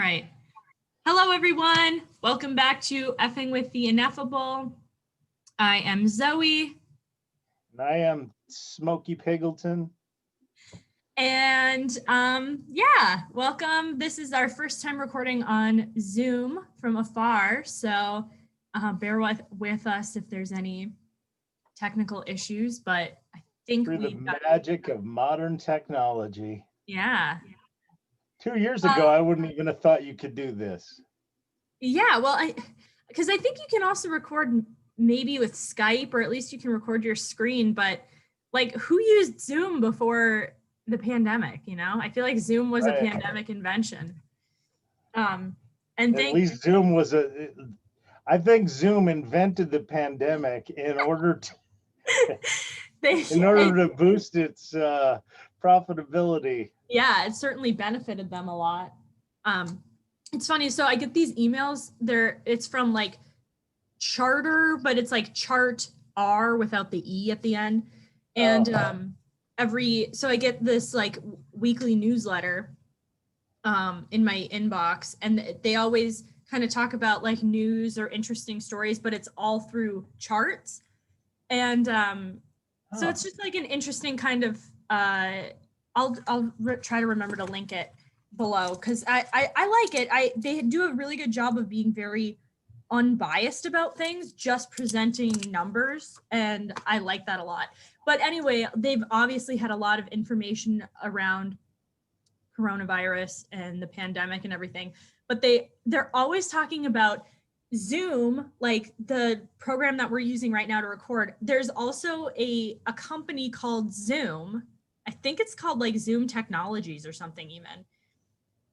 right. Hello, everyone. Welcome back to Effing with the Ineffable. I am Zoe. And I am Smokey Piggleton. And yeah, welcome. This is our first time recording on Zoom from afar. So bear with us if there's any technical issues, but I think through the magic of modern technology. Yeah. 2 years ago, I wouldn't even have thought you could do this. Yeah, well, because I think you can also record maybe with Skype, or at least you can record your screen, but like who used Zoom before the pandemic, you know? I feel like Zoom was a pandemic invention. And at least Zoom was I think Zoom invented the pandemic in order to boost its profitability. Yeah, it certainly benefited them a lot. It's funny, so I get these emails, it's from like Charter, but it's like Chart R without the E at the end. And so I get this like weekly newsletter in my inbox, and they always kind of talk about like news or interesting stories, but it's all through charts. And so it's just like an interesting kind of I'll try to remember to link it below, because I like it. They do a really good job of being very unbiased about things, just presenting numbers, and I like that a lot. But anyway, they've obviously had a lot of information around coronavirus and the pandemic and everything, but they're always talking about Zoom, like the program that we're using right now to record. There's also a company called Zoom. I think it's called like Zoom Technologies or something even,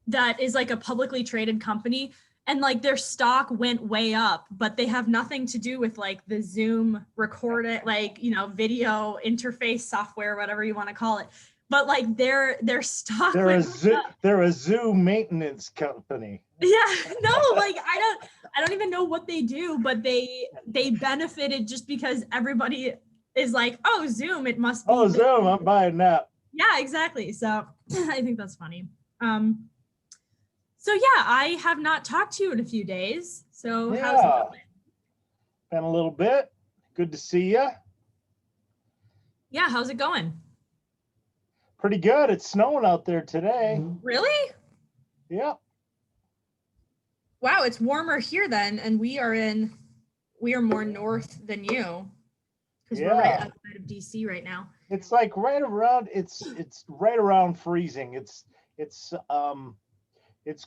that is like a publicly traded company, and like their stock went way up, but they have nothing to do with like the Zoom record it, like, you know, video interface software, whatever you want to call it. But like their stock they're a Zoom maintenance company. Yeah, no, like I don't even know what they do, but they benefited just because everybody is like, oh, Zoom, it must be. Oh, Zoom, I'm buying that. Yeah, exactly. So I think that's funny. So yeah, I have not talked to you in a few days. So how's it going? Been a little bit. Good to see you. Yeah, how's it going? Pretty good. It's snowing out there today. Really? Yeah. Wow, it's warmer here then, and we are more north than you, because we're right outside of DC right now. It's like right around right around freezing. It's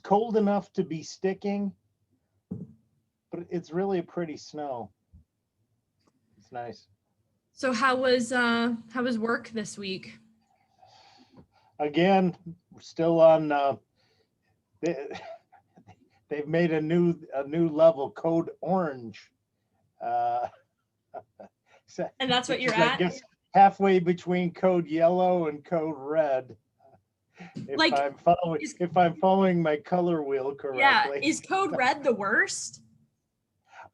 cold enough to be sticking, but it's really a pretty snow. It's nice. So how was work this week? Again, we're still on they've made a new level, code orange. And that's what you're at? I guess halfway between code yellow and code red. If I'm following my color wheel correctly. Yeah, is code red the worst?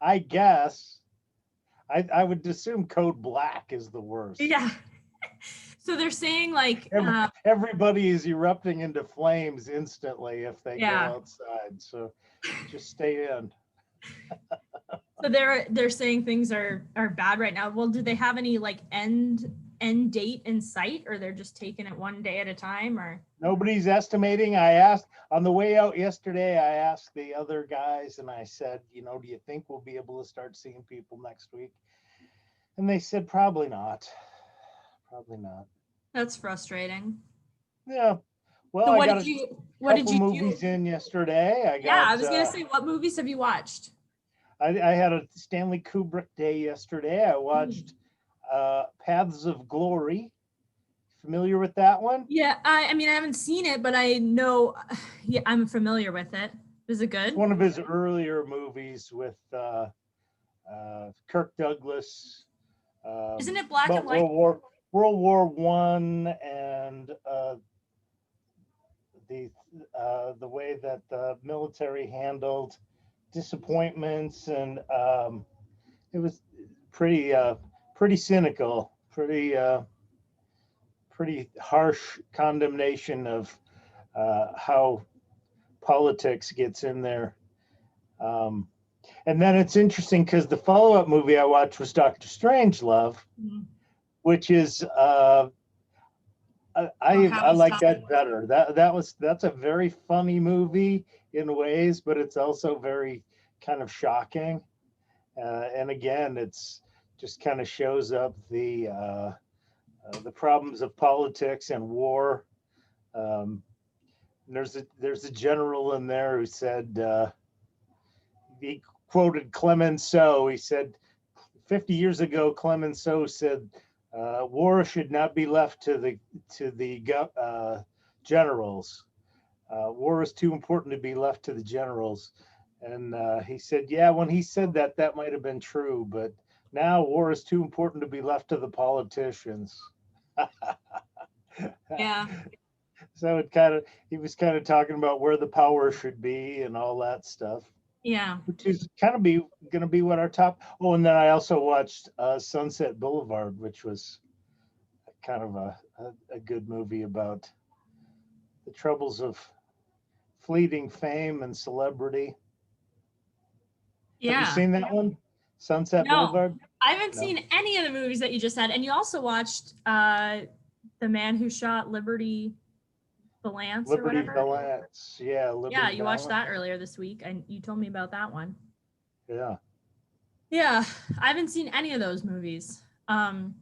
I guess. I would assume code black is the worst. Yeah. So they're saying like everybody is erupting into flames instantly if they go outside. So just stay in. So they're saying things are bad right now. Well, do they have any like end date in sight, or they're just taking it one day at a time? Or nobody's estimating. I asked on the way out yesterday, I asked the other guys and I said, you know, do you think we'll be able to start seeing people next week? And they said, probably not. Probably not. That's frustrating. Yeah. Well, so what did you movies do? In yesterday. I was gonna say, what movies have you watched? I had a Stanley Kubrick day yesterday. I watched Paths of Glory. Familiar with that one? Yeah, I mean, I haven't seen it, but I know. Yeah, I'm familiar with it. Is it good? It's one of his earlier movies with Kirk Douglas. Isn't it black and white? World War I, and the way that the military handled disappointments, and it was pretty cynical, pretty harsh condemnation of how politics gets in there. And then it's interesting because the follow-up movie I watched was Dr. Strangelove, which is I like that better. That's a very funny movie in ways, but it's also very kind of shocking. And again, it's just kind of shows up the problems of politics and war. There's a general in there who said he quoted Clemenceau. He said 50 years ago, Clemenceau said war should not be left to the generals. War is too important to be left to the generals. And he said, yeah, when he said that, that might have been true, but now war is too important to be left to the politicians. Yeah. So he was kind of talking about where the power should be and all that stuff. Yeah. Which is kind of going to be what our top. Oh, and then I also watched Sunset Boulevard, which was kind of a good movie about the troubles of fleeting fame and celebrity. Yeah. Have you seen that one? Sunset No, Boulevard? I haven't seen any of the movies that you just said. And you also watched The Man Who Shot Liberty Valance or Liberty whatever. Valance. Yeah. Liberty Yeah, you watched Valance. that earlier this week, and you told me about that one. Yeah. Yeah, I haven't seen any of those movies. I'm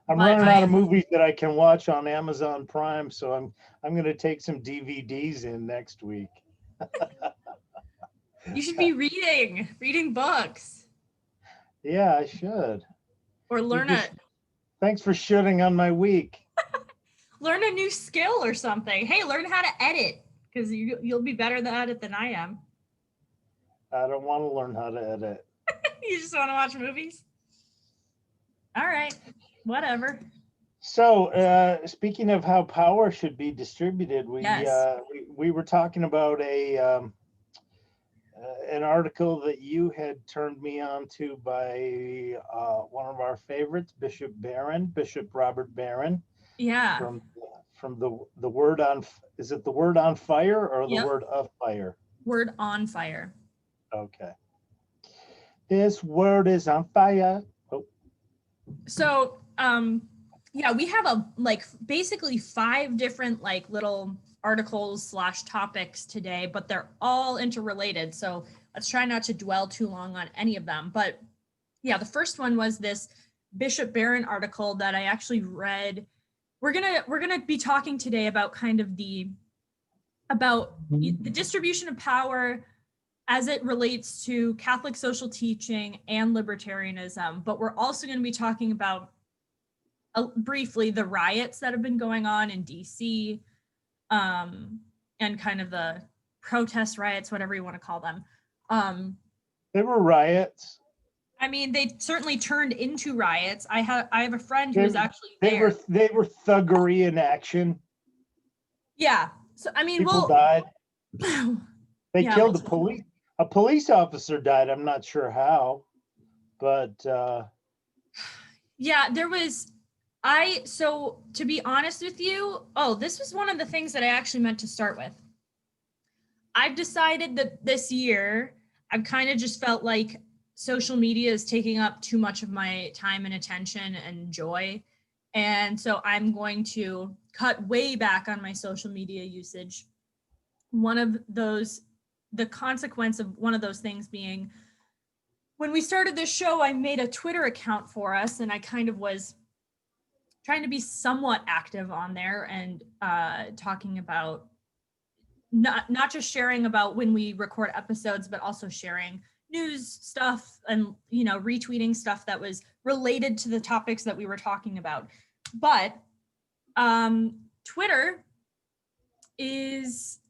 running out of movies that I can watch on Amazon Prime, so I'm going to take some DVDs in next week. You should be reading books. Yeah, I should. Or learn Thanks for shitting on my week. Learn a new skill or something. Hey, learn how to edit, because you'll be better at it than I am. I don't want to learn how to edit. You just want to watch movies? All right, whatever. So, speaking of how power should be distributed, we were talking about an article that you had turned me on to by one of our favorites, Bishop Robert Barron. Yeah. From the word on, is it the word on fire or the word of fire? Word on fire. Okay. This word is on fire. Oh. So, yeah, we have basically 5 different little articles / topics today, but they're all interrelated. So let's try not to dwell too long on any of them. But yeah, the first one was this Bishop Barron article that I actually read. We're gonna be talking today about kind of the distribution of power as it relates to Catholic social teaching and libertarianism. But we're also going to be talking about briefly the riots that have been going on in DC, and kind of the protest riots, whatever you want to call them. They were riots. I mean, they certainly turned into riots. I have a friend who was actually there. They were thuggery in action. Yeah. So I mean, people died. They yeah, killed a police officer died. I'm not sure how, but yeah, there was. So to be honest with you, this was one of the things that I actually meant to start with. I've decided that this year I've kind of just felt like social media is taking up too much of my time and attention and joy. And so I'm going to cut way back on my social media usage. The consequence of one of those things being, when we started this show, I made a Twitter account for us, and I kind of was trying to be somewhat active on there and talking about not just sharing about when we record episodes, but also sharing news stuff and retweeting stuff that was related to the topics that we were talking about. But Twitter is,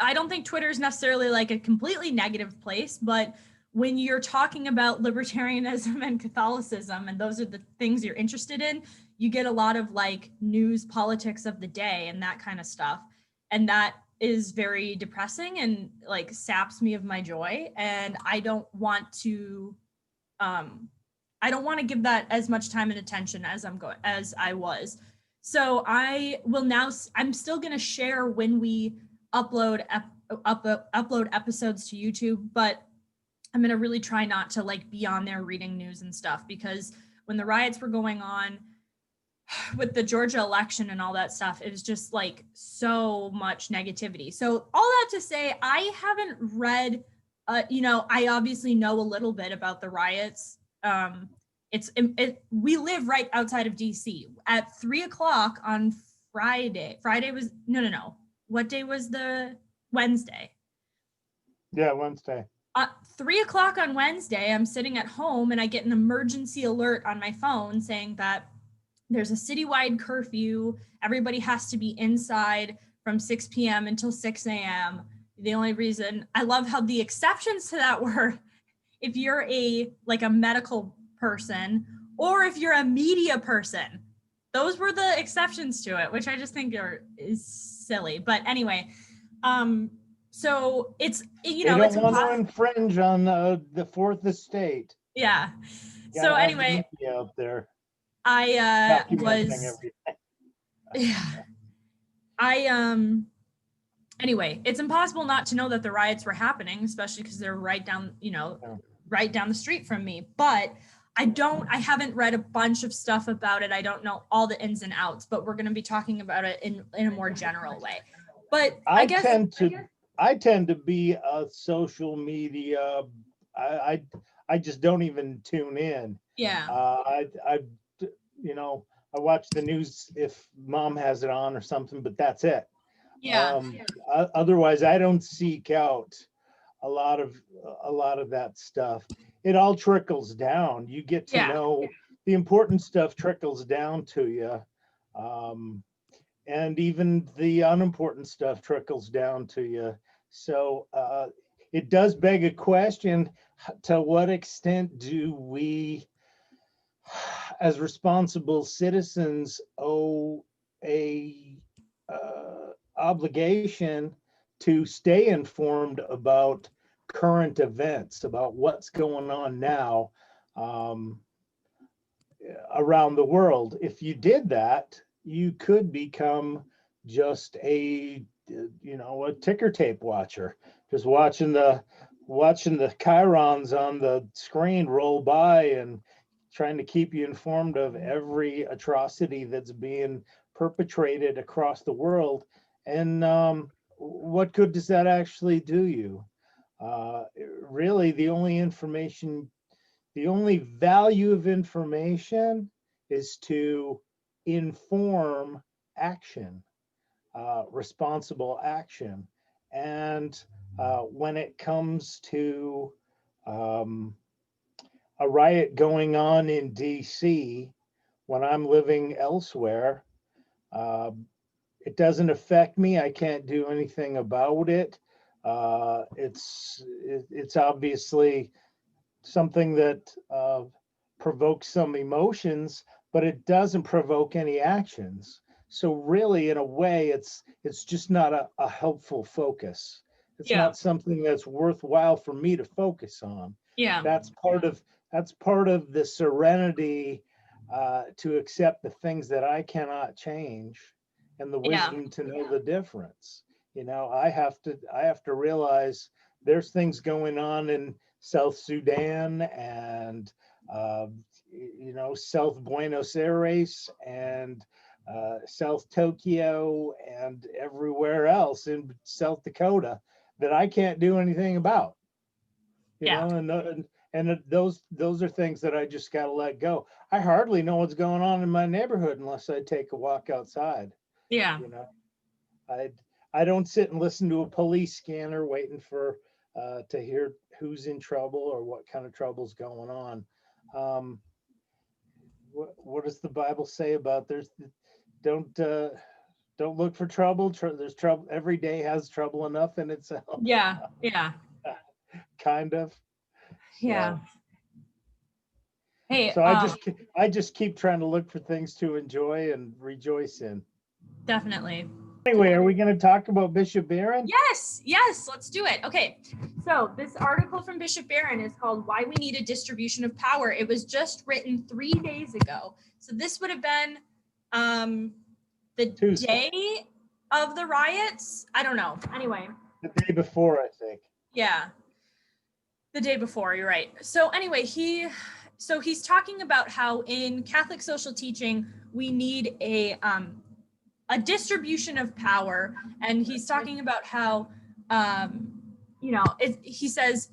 I don't think Twitter is necessarily like a completely negative place, but when you're talking about libertarianism and Catholicism, and those are the things you're interested in, you get a lot of news, politics of the day and that kind of stuff. And that is very depressing and saps me of my joy. And I don't want to give that as much time and attention as I was. So I'm still going to share when we upload episodes to YouTube, but I'm going to really try not to like be on there reading news and stuff, because when the riots were going on with the Georgia election and all that stuff, it was just like so much negativity. So all that to say, I haven't read, I obviously know a little bit about the riots. We live right outside of DC. At 3:00 on Friday was, no. What day was the Wednesday? Yeah, Wednesday. 3:00 on Wednesday, I'm sitting at home and I get an emergency alert on my phone saying that there's a citywide curfew. Everybody has to be inside from 6 p.m. until 6 a.m. The only reason, I love how the exceptions to that were if you're a medical person or if you're a media person. Those were the exceptions to it, which I just think is silly. But anyway, so it's, they don't it's want to infringe on the Fourth Estate. Yeah. So anyway, up there. I anyway, it's impossible not to know that the riots were happening, especially because they're right down the street from me. But I haven't read a bunch of stuff about it. I don't know all the ins and outs, but we're going to be talking about it in a more general way. But I tend to be a social media. I just don't even tune in. Yeah. I watch the news if mom has it on or something, but that's it. Yeah. Otherwise, I don't seek out a lot of that stuff. It all trickles down. You get to know the important stuff trickles down to you. And even the unimportant stuff trickles down to you. So it does beg a question: to what extent do we, as responsible citizens, owe a obligation to stay informed about current events, about what's going on now around the world? If you did that, you could become just a ticker tape watcher, just watching the chyrons on the screen roll by and trying to keep you informed of every atrocity that's being perpetrated across the world. And what good does that actually do you? Really, the only value of information is to inform action, responsible action. And when it comes to a riot going on in DC, when I'm living elsewhere, it doesn't affect me. I can't do anything about it. It's obviously something that provokes some emotions, but it doesn't provoke any actions. So really, in a way, it's just not a helpful focus. It's not something that's worthwhile for me to focus on. Yeah. That's part of the serenity to accept the things that I cannot change, and the wisdom to know the difference. I have to realize there's things going on in South Sudan and South Buenos Aires and South Tokyo and everywhere else in South Dakota that I can't do anything about. And those are things that I just got to let go. I hardly know what's going on in my neighborhood unless I take a walk outside. Yeah. I don't sit and listen to a police scanner waiting for to hear who's in trouble or what kind of trouble's going on. What does the Bible say about don't look for trouble. There's trouble. Every day has trouble enough in itself. Yeah. Kind of. Yeah. So, hey. So I just keep trying to look for things to enjoy and rejoice in. Definitely. Anyway, are we going to talk about Bishop Barron? Yes, let's do it. Okay, so this article from Bishop Barron is called "Why We Need a Distribution of Power." It was just written 3 days ago. So this would have been the Tuesday. day of the riots. I don't know. Anyway. The day before, I think. Yeah. The day before, you're right. So anyway, he's talking about how in Catholic social teaching, we need a distribution of power. And he's talking about how, he says,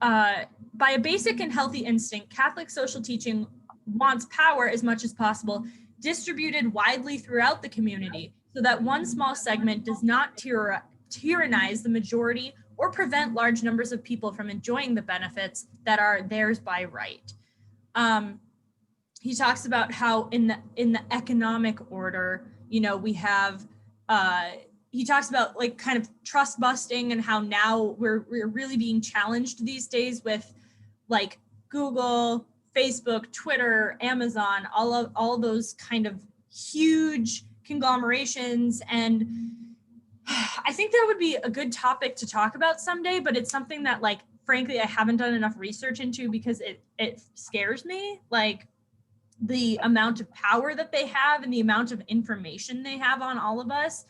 by a basic and healthy instinct, Catholic social teaching wants power as much as possible, distributed widely throughout the community, so that one small segment does not tyrannize the majority or prevent large numbers of people from enjoying the benefits that are theirs by right. He talks about how in the economic order, we have, he talks about like kind of trust busting and how now we're really being challenged these days with like Google, Facebook, Twitter, Amazon, all those kind of huge conglomerations. And I think that would be a good topic to talk about someday, but it's something that, like, frankly, I haven't done enough research into because it scares me, like the amount of power that they have and the amount of information they have on all of us.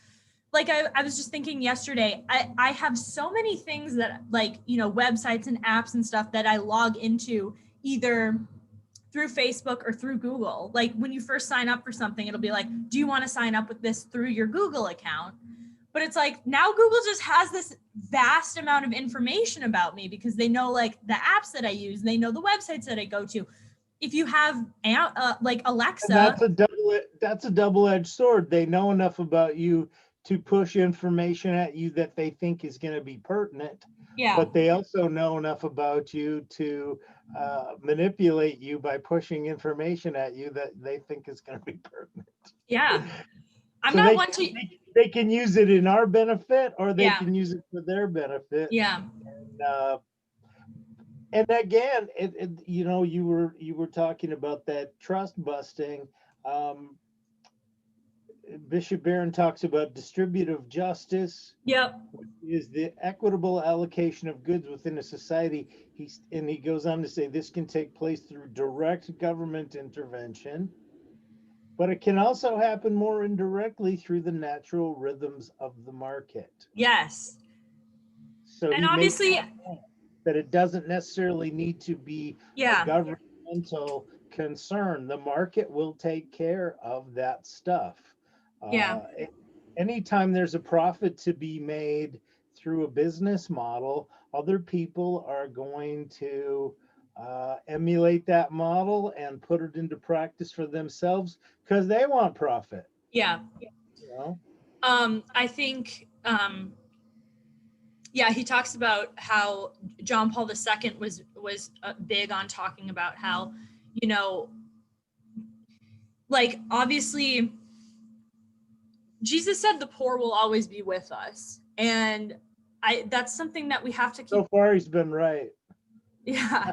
Like I was just thinking yesterday, I have so many things that, like, websites and apps and stuff that I log into either through Facebook or through Google. Like when you first sign up for something, it'll be like, do you want to sign up with this through your Google account? But it's like now Google just has this vast amount of information about me because they know like the apps that I use, they know the websites that I go to. If you have like Alexa, and that's a double-edged sword. They know enough about you to push information at you that they think is going to be pertinent. yeah, But they also know enough about you to manipulate you by pushing information at you that they think is going to be pertinent. yeah. I'm So not one to. They can use it in our benefit, or they Yeah. can use it for their benefit. Yeah. And again, you were talking about that trust busting. Bishop Barron talks about distributive justice. Yep. Which is the equitable allocation of goods within a society. He goes on to say this can take place through direct government intervention, but it can also happen more indirectly through the natural rhythms of the market. Yes. So and obviously that it doesn't necessarily need to be a governmental concern. The market will take care of that stuff. Yeah. Anytime there's a profit to be made through a business model, other people are going to emulate that model and put it into practice for themselves because they want profit. Yeah. I think he talks about how John Paul II was big on talking about how, like obviously Jesus said the poor will always be with us. And that's something that we have to keep. So far he's been right. Yeah.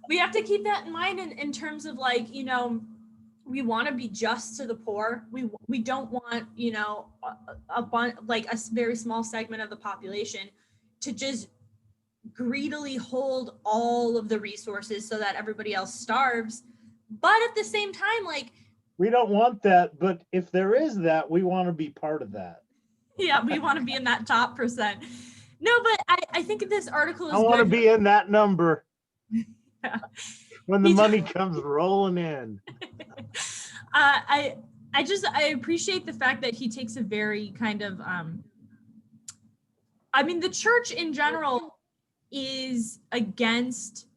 We have to keep that in mind in terms of like, we want to be just to the poor. We don't want, a very small segment of the population to just greedily hold all of the resources so that everybody else starves. But at the same time, like, we don't want that, but if there is that, we want to be part of that. Yeah, we want to be in that top percent. No, but I think this article is I want to be in that number. Yeah. When the money comes rolling in. I appreciate the fact that he takes a very kind of the church in general is against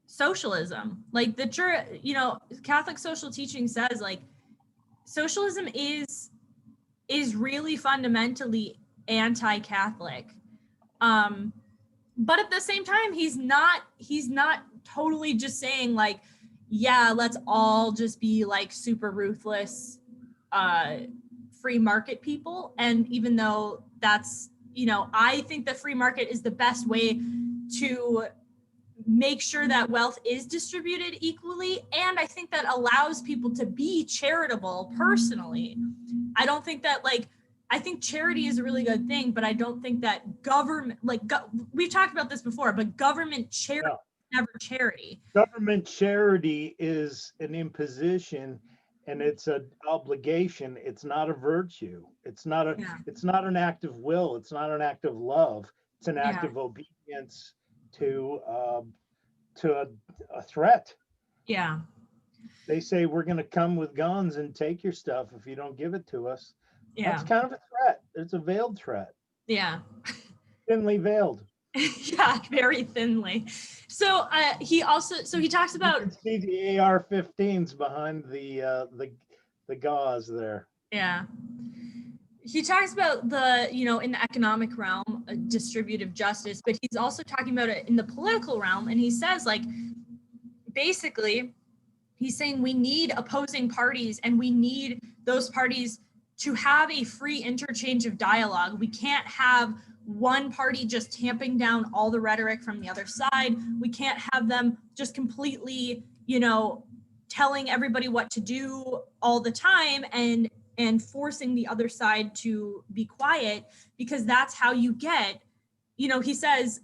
socialism. Like the church, Catholic social teaching says like socialism is really fundamentally anti-Catholic. But at the same time, he's not totally just saying like, yeah, let's all just be like super ruthless, free market people. And even though that's, I think the free market is the best way to make sure that wealth is distributed equally. And I think that allows people to be charitable personally. I don't think that I think charity is a really good thing, but I don't think that government, we've talked about this before, but government charity is never charity. Government charity is an imposition, and it's an obligation. It's not a virtue. It's not a, Yeah. it's not an act of will. It's not an act of love. It's an act Yeah. of obedience to a threat. Yeah. They say we're going to come with guns and take your stuff if you don't give it to us. Yeah. That's kind of a threat. It's a veiled threat, Yeah. thinly veiled. Yeah, very thinly. So he talks You about, can see the AR-15s behind the gauze there. yeah. He talks about the, in the economic realm, distributive justice, but he's also talking about it in the political realm. And he says, like, basically, he's saying we need opposing parties and we need those parties to have a free interchange of dialogue. We can't have one party just tamping down all the rhetoric from the other side. We can't have them just completely, telling everybody what to do all the time and forcing the other side to be quiet, because that's how you get, he says,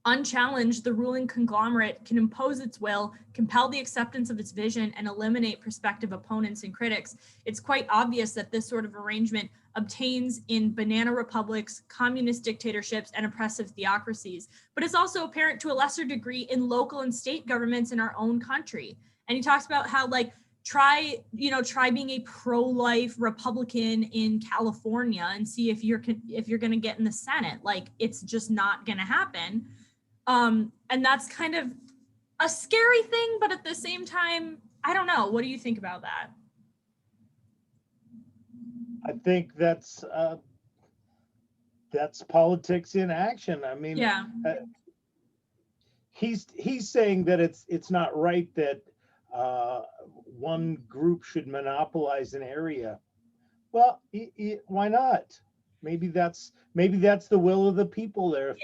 unchallenged, the ruling conglomerate can impose its will, compel the acceptance of its vision, and eliminate prospective opponents and critics. It's quite obvious that this sort of arrangement obtains in banana republics, communist dictatorships, and oppressive theocracies. But it's also apparent to a lesser degree in local and state governments in our own country. And he talks about how, like, try being a pro-life Republican in California and see if you're going to get in the Senate. Like, it's just not going to happen. And that's kind of a scary thing, but at the same time, I don't know. What do you think about that? I think that's politics in action. I mean, Yeah. He's saying that it's not right that one group should monopolize an area. Well, why not? Maybe that's the will of the people there.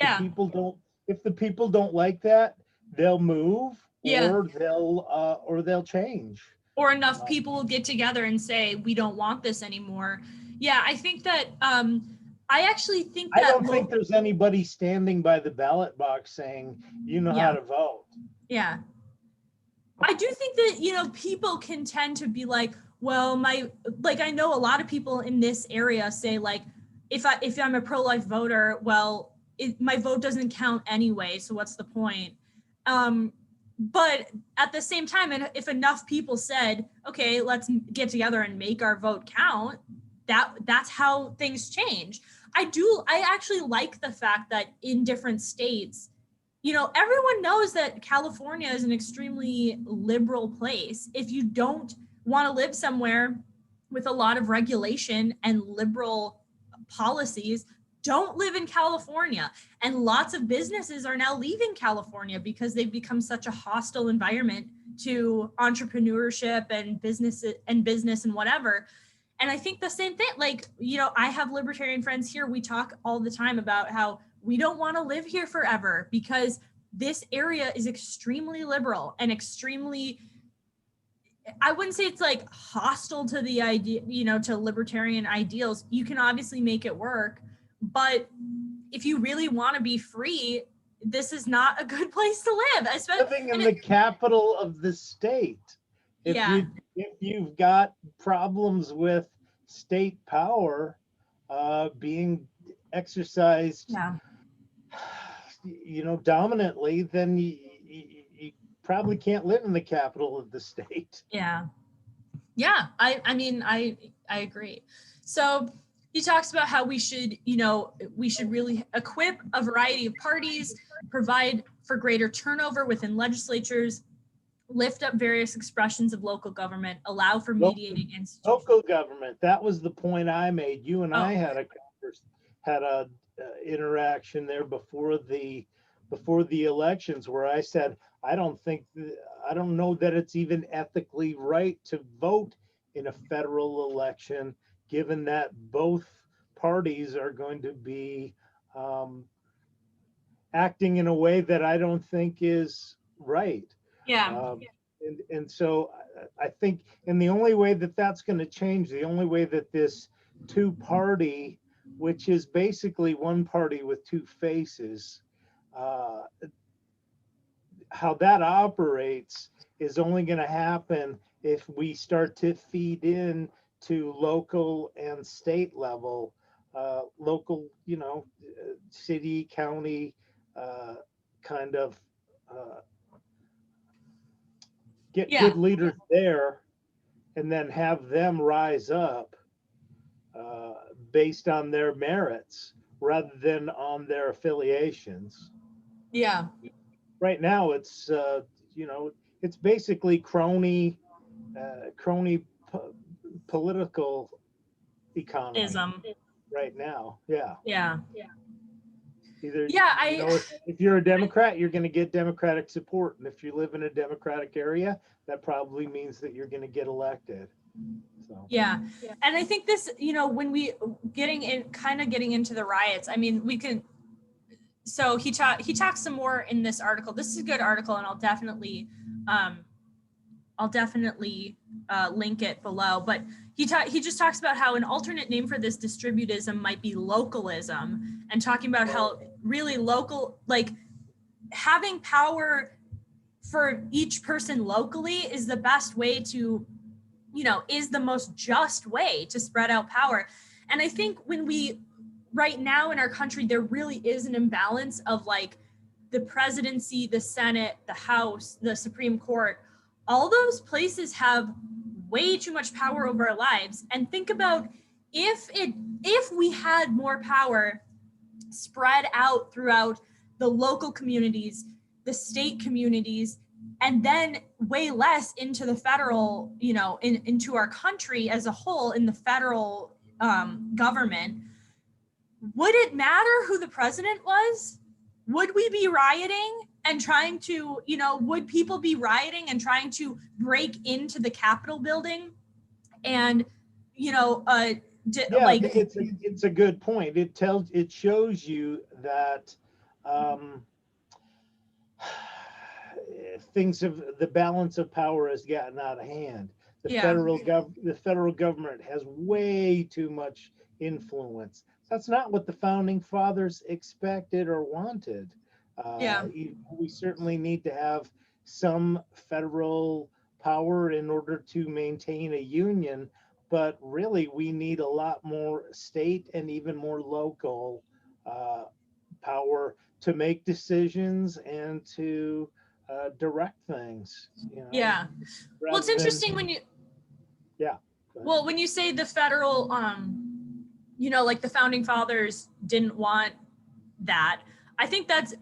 If the people don't like that, they'll move, or they'll change. Or enough people will get together and say, we don't want this anymore. Yeah, I think that I actually think that I don't think there's anybody standing by the ballot box saying, how to vote. Yeah. I do think that, people can tend to be like, well, I know a lot of people in this area say, like, if I'm a pro-life voter, well, my vote doesn't count anyway, so what's the point? But at the same time, and if enough people said, okay, let's get together and make our vote count, that's how things change. I actually like the fact that in different states, everyone knows that California is an extremely liberal place. If you don't want to live somewhere with a lot of regulation and liberal policies, don't live in California. And lots of businesses are now leaving California because they've become such a hostile environment to entrepreneurship and business and whatever. And I think the same thing, like, I have libertarian friends here. We talk all the time about how we don't want to live here forever because this area is extremely liberal and extremely, I wouldn't say it's like hostile to the idea, to libertarian ideals. You can obviously make it work, but if you really want to be free, this is not a good place to live. Living in the capital of the state. If you've got problems with state power being exercised, dominantly, then you probably can't live in the capital of the state. Yeah. I mean, I agree. So he talks about how we should really equip a variety of parties, provide for greater turnover within legislatures, lift up various expressions of local government, allow for mediating institutions. Local government. That was the point I made. You and I had a interaction there before the elections where I said I don't know that it's even ethically right to vote in a federal election, given that both parties are going to be acting in a way that I don't think is right. Yeah. And so I think, and the only way that that's going to change, the only way that this two-party, which is basically one party with two faces, how that operates is only going to happen if we start to feed in to local and state level, local, city, county, kind of get Yeah. good leaders there, and then have them rise up based on their merits rather than on their affiliations. Yeah. Right now, it's basically crony political economy Ism. right now. Yeah. Yeah. Either, Yeah. if you're a Democrat, you're going to get Democratic support. And if you live in a Democratic area, that probably means that you're going to get elected. So. Yeah. And I think this, when we getting into the riots, I mean, we can, so he talks some more in this article. This is a good article, and I'll definitely link it below. But he just talks about how an alternate name for this distributism might be localism, and talking about how really local, like having power for each person locally is the best way to, is the most just way to spread out power. And I think right now in our country, there really is an imbalance of like the presidency, the Senate, the House, the Supreme Court. All those places have way too much power over our lives. And think about if we had more power spread out throughout the local communities, the state communities, and then way less into the federal, into our country as a whole, in the federal government, would it matter who the president was? Would we be rioting and trying to, would people be rioting and trying to break into the Capitol building? And, it's a good point. It shows you that the balance of power has gotten out of hand. The federal government has way too much influence. That's not what the founding fathers expected or wanted. We certainly need to have some federal power in order to maintain a union, but really we need a lot more state and even more local power to make decisions and to direct things. Well, it's interesting when you when you say the federal like the founding fathers didn't want that. I think that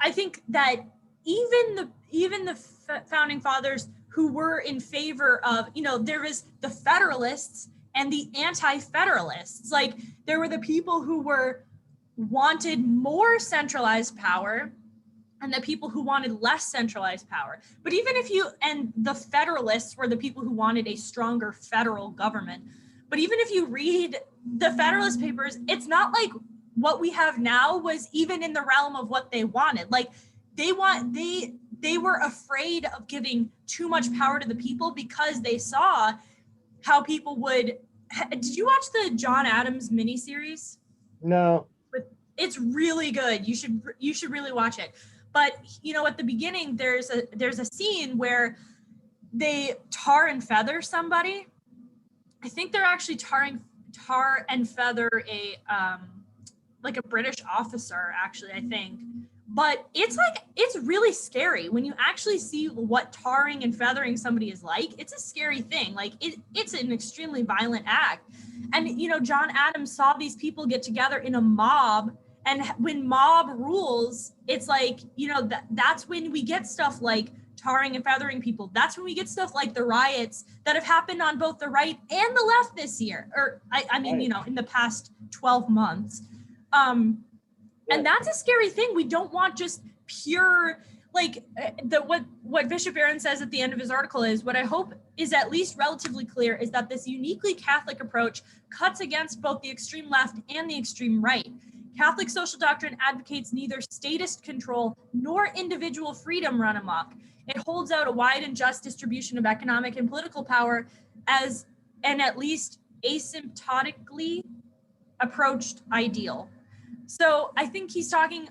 even the founding fathers who were in favor of, there was the Federalists and the anti-Federalists. Like there were the people who wanted more centralized power and the people who wanted less centralized power. But even and the Federalists were the people who wanted a stronger federal government. But even if you read the Federalist Papers, it's not like what we have now was even in the realm of what they wanted. Like they were afraid of giving too much power to the people because they saw how people would. Did you watch the John Adams miniseries? No. It's really good. You should really watch it. But at the beginning, there's a scene where they tar and feather somebody. I think they're actually tar and feather a British officer, actually, I think. But it's really scary when you actually see what tarring and feathering somebody is like. It's a scary thing. Like it's an extremely violent act. And John Adams saw these people get together in a mob. And when mob rules, it's like, that's when we get stuff like tarring and feathering people. That's when we get stuff like the riots that have happened on both the right and the left this year. Or I mean, in the past 12 months. And that's a scary thing. We don't want just pure, what Bishop Barron says at the end of his article is, what I hope is at least relatively clear is that this uniquely Catholic approach cuts against both the extreme left and the extreme right. Catholic social doctrine advocates neither statist control nor individual freedom run amok. It holds out a wide and just distribution of economic and political power as an at least asymptotically approached ideal. So I think he's talking,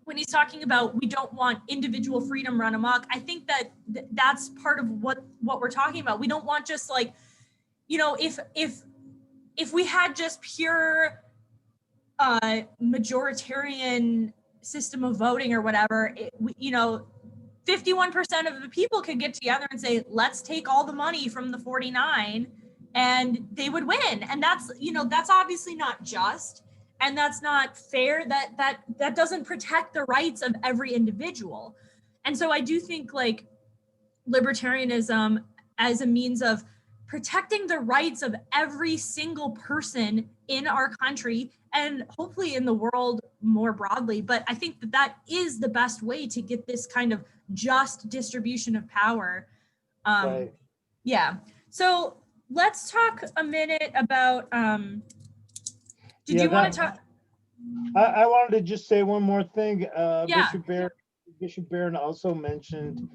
when he's talking about we don't want individual freedom run amok, I think that that's part of what we're talking about. We don't want just like, you know, if we had just pure majoritarian system of voting or whatever, you know, 51% of the people could get together and say, let's take all the money from the 49, and they would win. And that's, you know, that's obviously not just, and that's not fair. That doesn't protect the rights of every individual. And so I do think like libertarianism as a means of protecting the rights of every single person in our country and hopefully in the world more broadly. But I think that that is the best way to get this kind of just distribution of power. Right. Yeah. So let's talk a minute about, did you want to talk? I wanted to just say one more thing. Yeah. Bishop Barron also mentioned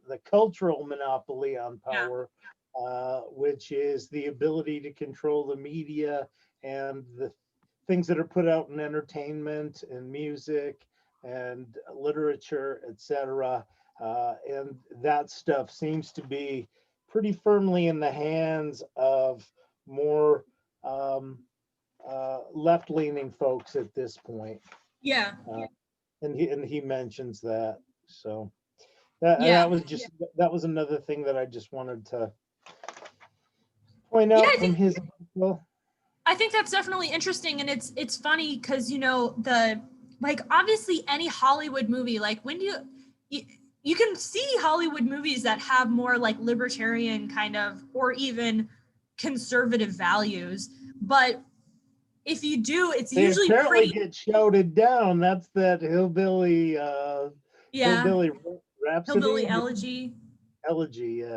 the cultural monopoly on power, which is the ability to control the media and the things that are put out in entertainment and music and literature, etc. And that stuff seems to be pretty firmly in the hands of more left-leaning folks at this point. Yeah. And he mentions that. So that was another thing that I just wanted to point out from his article. I think that's definitely interesting, and it's funny because, you know, like obviously any Hollywood movie, like when you can see Hollywood movies that have more like libertarian kind of or even conservative values, but if you do, it's they usually apparently get shouted down. That's that hillbilly hillbilly rhapsody, hillbilly elegy.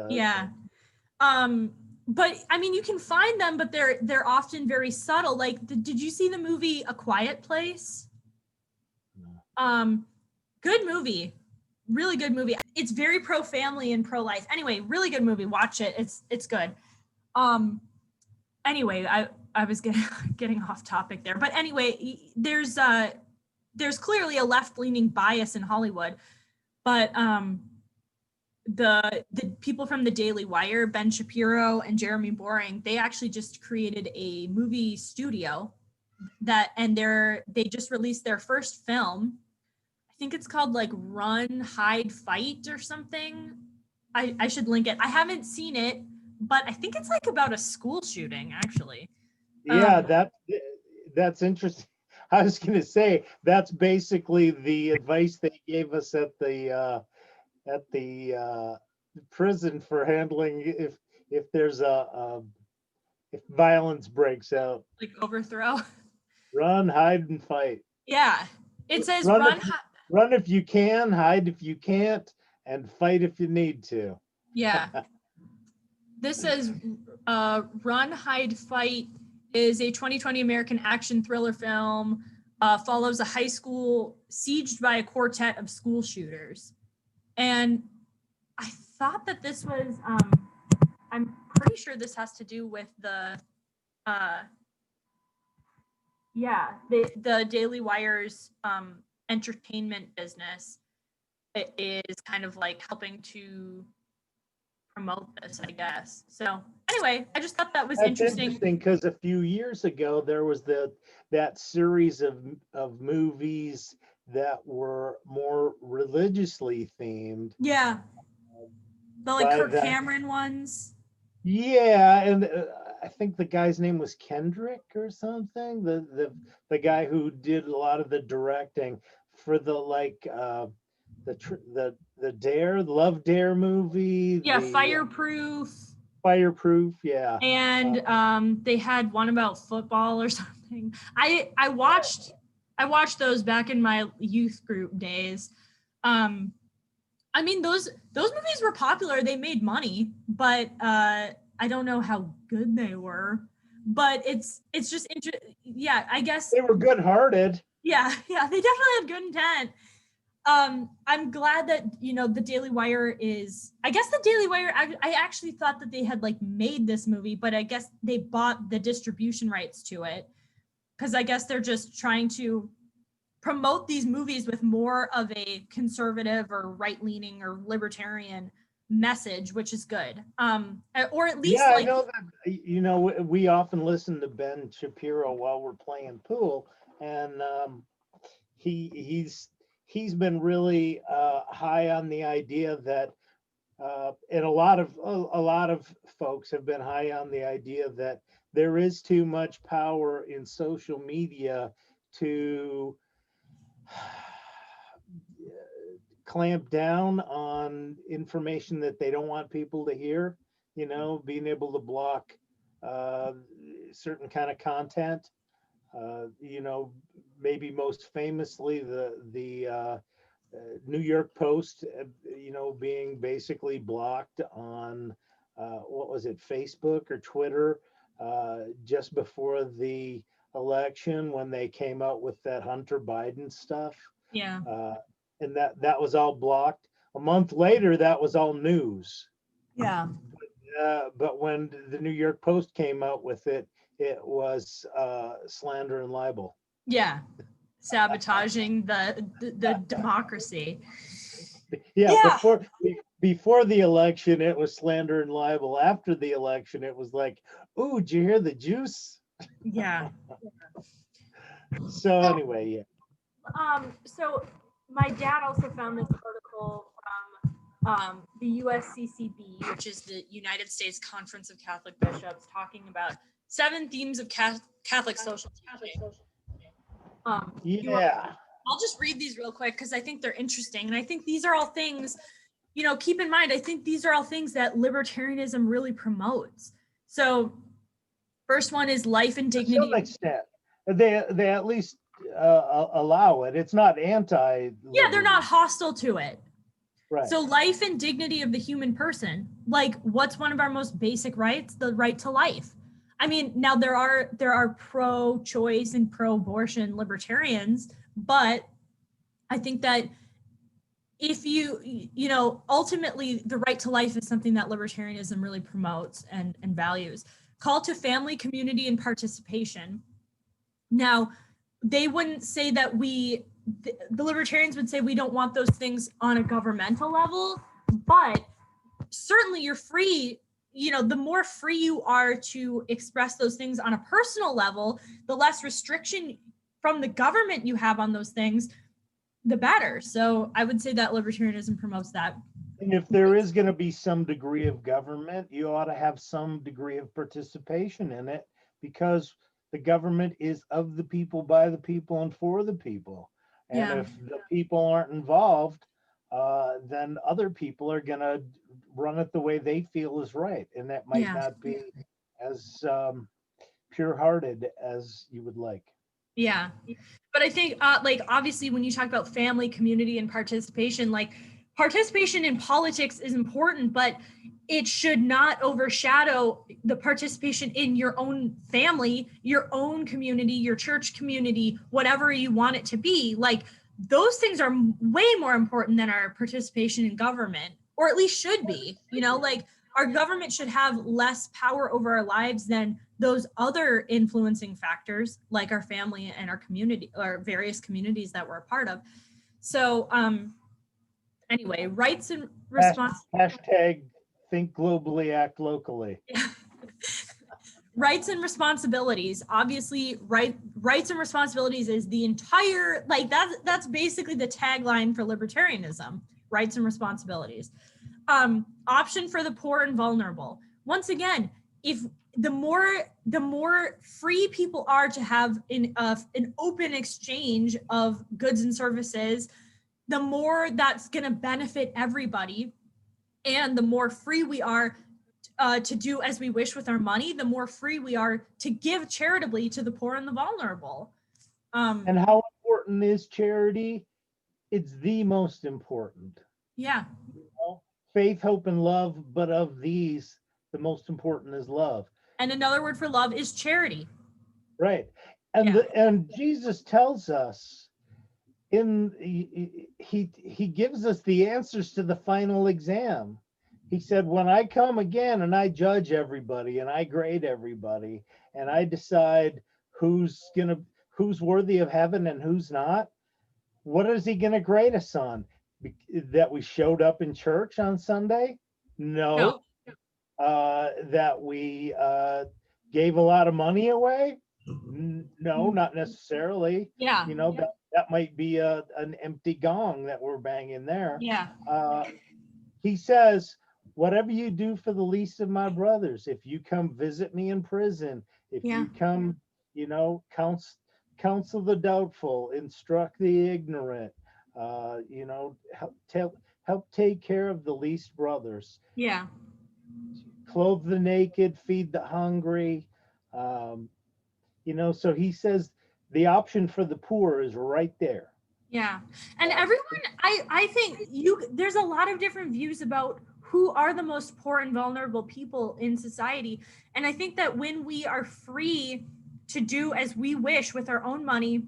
Yeah. But I mean, you can find them, but they're often very subtle. Like, did you see the movie A Quiet Place? No. Good movie, really good movie. It's very pro-family and pro-life. Anyway, really good movie. Watch it. It's good. Anyway, I was getting off topic there, but anyway, there's clearly a left-leaning bias in Hollywood, but the people from the Daily Wire, Ben Shapiro and Jeremy Boring, they actually just created a movie studio they just released their first film. I think it's called like Run, Hide, Fight or something. I should link it. I haven't seen it, but I think it's like about a school shooting actually. Yeah, that's interesting. I was going to say that's basically the advice they gave us at the prison for handling if there's if violence breaks out. Like overthrow. Run, hide, and fight. Yeah, it says run if you can, hide if you can't, and fight if you need to. Yeah. This says Run, Hide, Fight is a 2020 American action thriller film, follows a high school sieged by a quartet of school shooters. And I thought that this was, I'm pretty sure this has to do with the Daily Wire's entertainment business. It is kind of like helping to promote this, I guess. So anyway, I just thought that was interesting because a few years ago there was that series of movies that were more religiously themed. Yeah, the like Kirk Cameron ones. Yeah, and I think the guy's name was Kendrick or something. The guy who did a lot of the directing for the like the Love Dare movie. Yeah, Fireproof, yeah. And they had one about football or something. I watched those back in my youth group days. I mean, those movies were popular. They made money, but I don't know how good they were. But it's just interesting. Yeah, I guess they were good-hearted. Yeah, they definitely had good intent. I'm glad that, you know, the Daily Wire I guess the Daily Wire, I actually thought that they had like made this movie, but I guess they bought the distribution rights to it because I guess they're just trying to promote these movies with more of a conservative or right-leaning or libertarian message, which is good. Or at least Yeah, I like, know that, we often listen to Ben Shapiro while we're playing pool, and he's been really high on the idea that, and a lot of folks have been high on the idea that there is too much power in social media to clamp down on information that they don't want people to hear, being able to block certain kind of content. Maybe most famously the New York Post, being basically blocked on what was it, Facebook or Twitter, just before the election when they came out with that Hunter Biden stuff. yeah. And that was all blocked. A month later, that was all news. Yeah. But when the New York Post came out with it, it was slander and libel. Yeah. Sabotaging the democracy. Yeah. Before the election, it was slander and libel. After the election, it was like, "Ooh, did you hear the juice?" Yeah. So anyway, yeah. So my dad also found this article from the USCCB, which is the United States Conference of Catholic Bishops, talking about 7 themes of Catholic social teaching. Yeah. I'll just read these real quick because I think they're interesting. And I think these are all things, keep in mind, I think these are all things that libertarianism really promotes. So first one is life and dignity. To some extent, they at least allow it. It's not anti. Yeah, they're not hostile to it. Right. So life and dignity of the human person, like what's one of our most basic rights? The right to life. I mean, now there are pro-choice and pro-abortion libertarians, but I think that if ultimately the right to life is something that libertarianism really promotes and values. Call to family, community, and participation. Now, they wouldn't say that the libertarians would say we don't want those things on a governmental level, but certainly you're free. The more free you are to express those things on a personal level, the less restriction from the government you have on those things, the better. So I would say that libertarianism promotes that. And if there is going to be some degree of government, you ought to have some degree of participation in it, because the government is of the people, by the people, and for the people. And if the people aren't involved, then other people are going to run it the way they feel is right. And that might not be as pure-hearted as you would like. Yeah. But I think obviously when you talk about family, community, and participation, participation in politics is important, but it should not overshadow the participation in your own family, your own community, your church community, whatever you want it to be. Those things are way more important than our participation in government, or at least should be. Our government should have less power over our lives than those other influencing factors, like our family and our community, or various communities that we're a part of. So anyway, rights and responsibilities. Hashtag think globally, act locally. Rights and responsibilities. Obviously, rights and responsibilities is the entire, that's basically the tagline for libertarianism, rights and responsibilities. Option for the poor and vulnerable. Once again, if the more free people are to have an open exchange of goods and services, the more that's going to benefit everybody. And the more free we are to do as we wish with our money, the more free we are to give charitably to the poor and the vulnerable. And how important is charity? It's the most important. Yeah. Faith, hope, and love, but of these, the most important is love. And another word for love is charity. Right. And Jesus tells us he gives us the answers to the final exam. He said, when I come again and I judge everybody and I grade everybody and I decide who's worthy of heaven and who's not, what is he going to grade us on? That we showed up in church on Sunday? No. No. That we gave a lot of money away? No, not necessarily. Yeah. You know, that might be an empty gong that we're banging there. Yeah. He says, whatever you do for the least of my brothers, if you come visit me in prison, if Yeah. you come, you know, counsel the doubtful, instruct the ignorant, you know, help take care of the least brothers, Yeah. clothe the naked, feed the hungry. You know, so he says the option for the poor is right there. Yeah. And everyone, I think there's a lot of different views about who are the most poor and vulnerable people in society. And I think that when we are free to do as we wish with our own money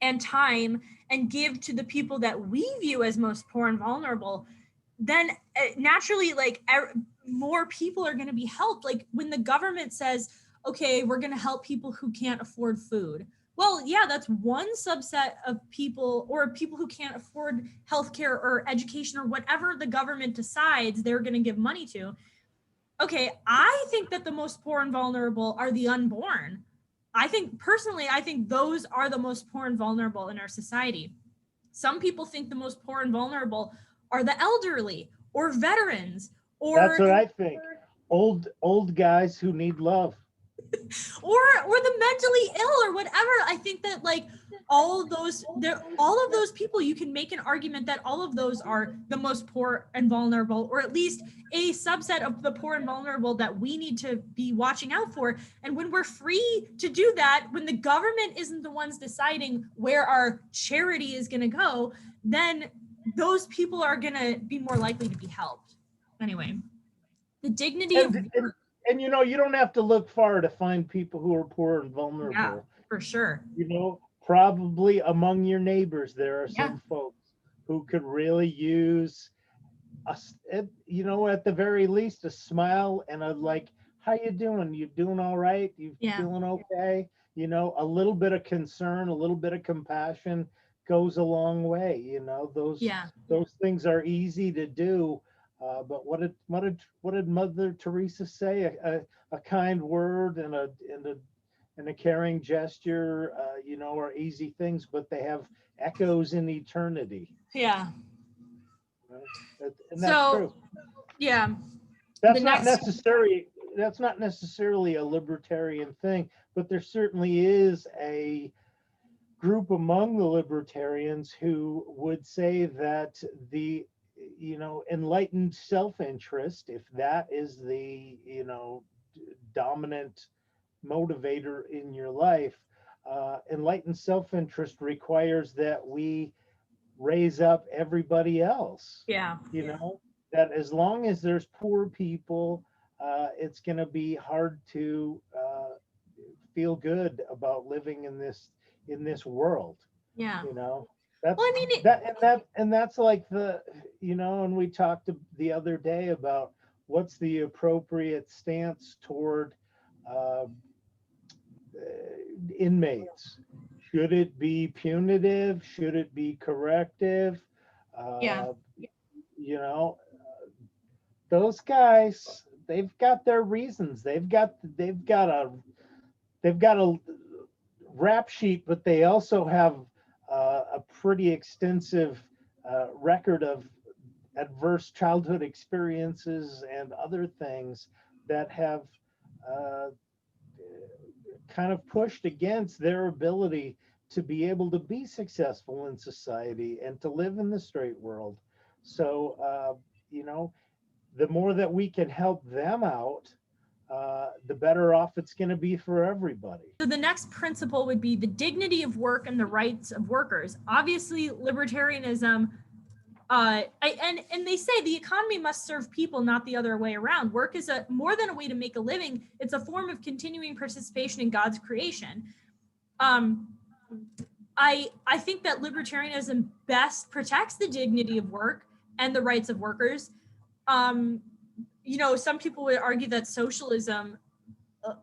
and time and give to the people that we view as most poor and vulnerable, then naturally, like, more people are going to be helped. Like when the government says, okay, we're going to help people who can't afford food. Well, yeah, that's one subset of people, or people who can't afford healthcare or education or whatever the government decides they're going to give money to. Okay, I think that the most poor and vulnerable are the unborn. I think those are the most poor and vulnerable in our society. Some people think the most poor and vulnerable are the elderly or veterans, or that's what I think. Old guys who need love. or the mentally ill or whatever. I think that like all of those people, you can make an argument that all of those are the most poor and vulnerable, or at least a subset of the poor and vulnerable that we need to be watching out for. And when we're free to do that, when the government isn't the ones deciding where our charity is going to go, then those people are going to be more likely to be helped. Anyway, the dignity of work. And you know, you don't have to look far to find people who are poor and vulnerable. Yeah, for sure. You know, probably among your neighbors, there are some folks who could really use you know, at the very least, a smile and a like, how you doing? You doing all right? You feeling okay? You know, a little bit of concern, a little bit of compassion goes a long way. You know, those things are easy to do. But what did Mother Teresa say? A kind word and a caring gesture, you know, are easy things, but they have echoes in eternity. Yeah. And that's true. Yeah. That's not necessarily a libertarian thing, but there certainly is a group among the libertarians who would say that the, you know, enlightened self-interest, if that is the, you know, dominant motivator in your life, enlightened self-interest requires that we raise up everybody else. You know, that as long as there's poor people, it's going to be hard to feel good about living in this world. You know, that's and that's like the, you know, and we talked the other day about what's the appropriate stance toward inmates. Should it be punitive? Should it be corrective? You know, those guys, they've got their reasons. They've got a rap sheet, but they also have a pretty extensive record of adverse childhood experiences and other things that have kind of pushed against their ability to be able to be successful in society and to live in the straight world. So, you know, the more that we can help them out, the better off it's going to be for everybody. So the next principle would be the dignity of work and the rights of workers. Obviously, libertarianism, and they say the economy must serve people, not the other way around. Work is more than a way to make a living. It's a form of continuing participation in God's creation. I think that libertarianism best protects the dignity of work and the rights of workers. You know, some people would argue that socialism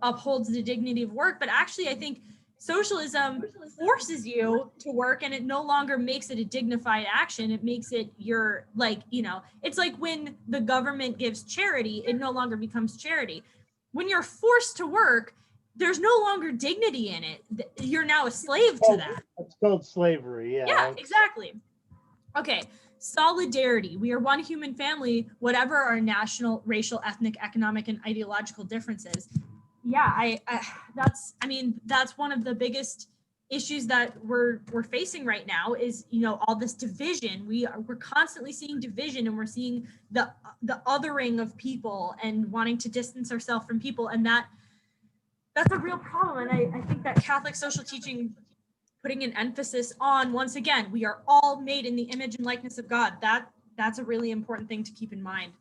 upholds the dignity of work, but actually I think Socialism forces you to work, and it no longer makes it a dignified action. It makes it your, like, you know, it's like when the government gives charity, it no longer becomes charity. When you're forced to work, there's no longer dignity in it. You're now a slave to that. It's called slavery. Yeah, exactly. Okay, solidarity. We are one human family, whatever our national, racial, ethnic, economic, and ideological differences. Yeah, that's one of the biggest issues that we're facing right now is, you know, all this division. We're constantly seeing division, and we're seeing the othering of people and wanting to distance ourselves from people, and that's a real problem. And I think that Catholic social teaching, putting an emphasis on, once again, we are all made in the image and likeness of God. That's a really important thing to keep in mind.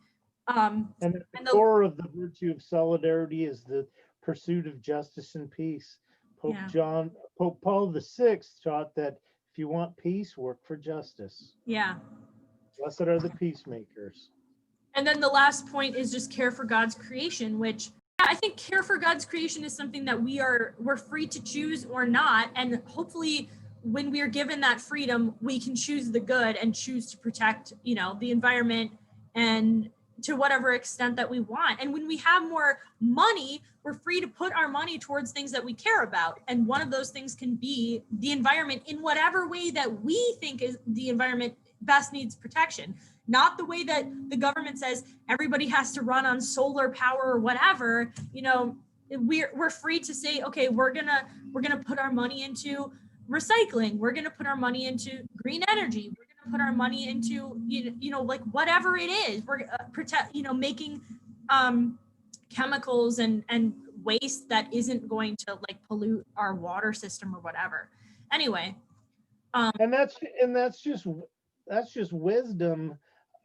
And at the core of the virtue of solidarity is the pursuit of justice and peace. Pope Paul VI taught that if you want peace, work for justice. Yeah. Blessed are the peacemakers. And then the last point is just care for God's creation, which I think care for God's creation is something that we're free to choose or not. And hopefully when we are given that freedom, we can choose the good and choose to protect, you know, the environment and to whatever extent that we want. And when we have more money, we're free to put our money towards things that we care about. And one of those things can be the environment in whatever way that we think is the environment best needs protection. Not the way that the government says everybody has to run on solar power or whatever. You know, we're free to say, okay, we're gonna put our money into recycling. We're gonna put our money into green energy. We're gonna put our money into you know like whatever it is. We're making chemicals and waste that isn't going to like pollute our water system or whatever. Anyway, and that's just wisdom.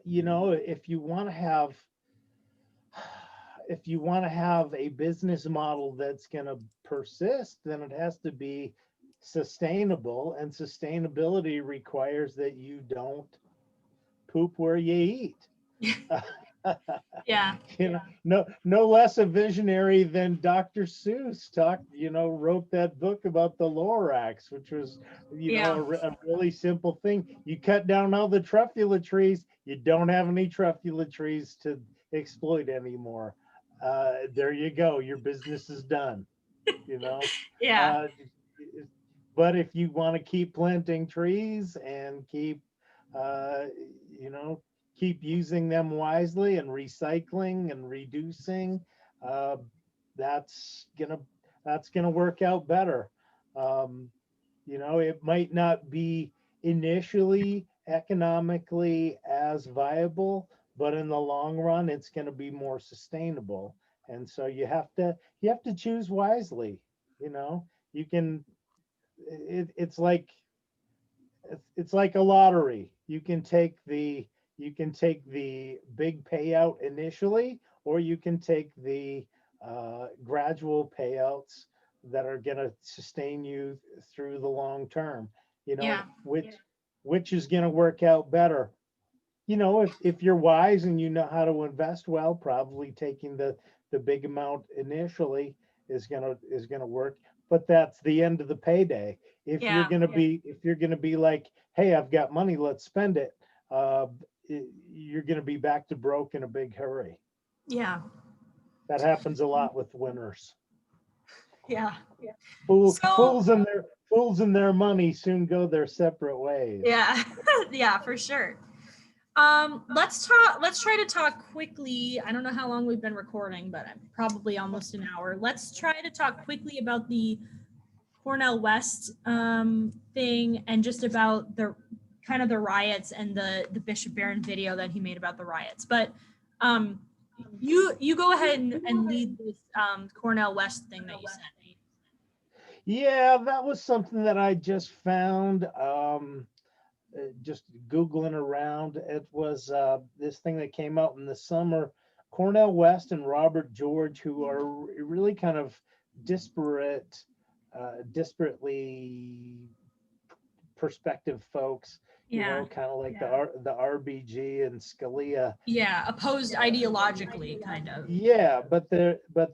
You know, if you want to have a business model that's going to persist, then it has to be sustainable, and sustainability requires that you don't poop where you eat. Yeah. You know, no less a visionary than Dr. Seuss wrote that book about the Lorax, which was, a really simple thing. You cut down all the truffula trees, you don't have any truffula trees to exploit anymore. There you go. Your business is done, you know? Yeah. But if you want to keep planting trees and keep using them wisely and recycling and reducing, that's gonna work out better. It might not be initially economically as viable, but in the long run, it's going to be more sustainable. And so you have to choose wisely. You can. It's like a lottery. You can take the big payout initially, or you can take the gradual payouts that are going to sustain you through the long term. Which is going to work out better. If you're wise and you know how to invest well, probably taking the big amount initially is gonna work. But that's the end of the payday. If you're gonna be like, hey, I've got money, let's spend it, you're gonna be back to broke in a big hurry. Yeah. That happens a lot with winners. Yeah. Fools and their money soon go their separate ways. Yeah. Yeah, for sure. Let's try to talk quickly. I don't know how long we've been recording, but I'm probably almost an hour. Let's try to talk quickly about the Cornel West thing, and just about the kind of the riots and the Bishop Barron video that he made about the riots. But you go ahead and lead this Cornel West thing that you sent me. Yeah, that was something that I just found. Just Googling around. It was this thing that came out in the summer. Cornel West and Robert George, who are really kind of disparately perspective folks. Kind of like the RBG and Scalia. Yeah, opposed ideologically, kind of. Yeah, but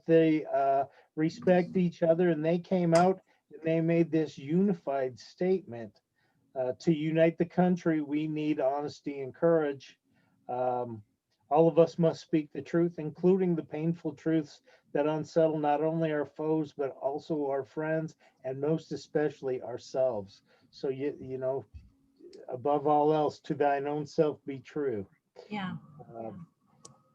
they respect each other, and they came out and they made this unified statement. To unite the country, we need honesty and courage. All of us must speak the truth, including the painful truths that unsettle not only our foes, but also our friends, and most especially ourselves. So, you know, above all else, to thine own self be true. Yeah.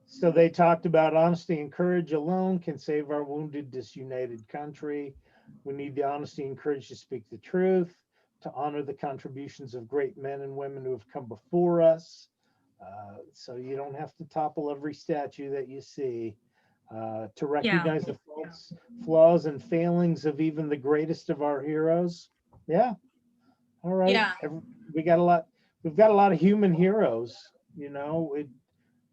So they talked about honesty and courage alone can save our wounded, disunited country. We need the honesty and courage to speak the truth, to honor the contributions of great men and women who have come before us. So you don't have to topple every statue that you see. To recognize the faults, flaws, and failings of even the greatest of our heroes. Yeah. All right. Yeah. We got a lot. We've got a lot of human heroes. You know,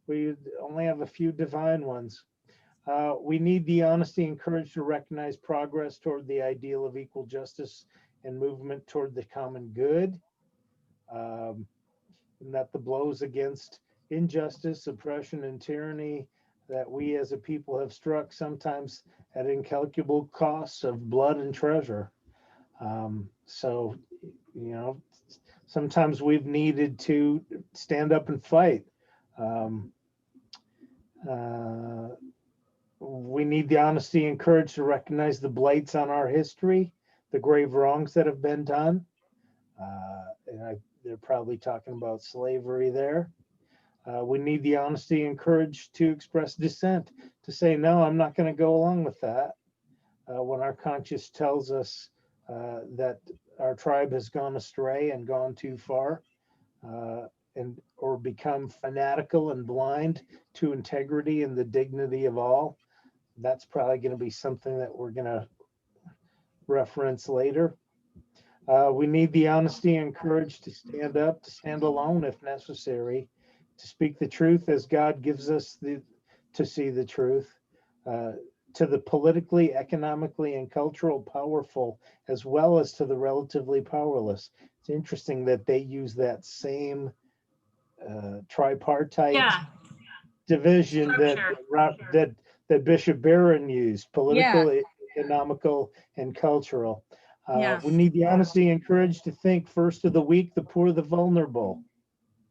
we only have a few divine ones. We need the honesty and courage to recognize progress toward the ideal of equal justice and movement toward the common good. And that the blows against injustice, oppression, and tyranny that we as a people have struck sometimes at incalculable costs of blood and treasure. So, you know, sometimes we've needed to stand up and fight. We need the honesty and courage to recognize the blights on our history, the grave wrongs that have been done. They're probably talking about slavery there. We need the honesty and courage to express dissent, to say, no, I'm not going to go along with that. When our conscience tells us that our tribe has gone astray and gone too far, or become fanatical and blind to integrity and the dignity of all, that's probably going to be something that we're going to reference later. We need the honesty and courage to stand up, to stand alone if necessary, to speak the truth as God gives us to see the truth, to the politically, economically, and cultural powerful, as well as to the relatively powerless. It's interesting that they use that same tripartite division that Bishop Barron used, political, economical, and cultural. We need the honesty and courage to think first of the weak, the poor, the vulnerable,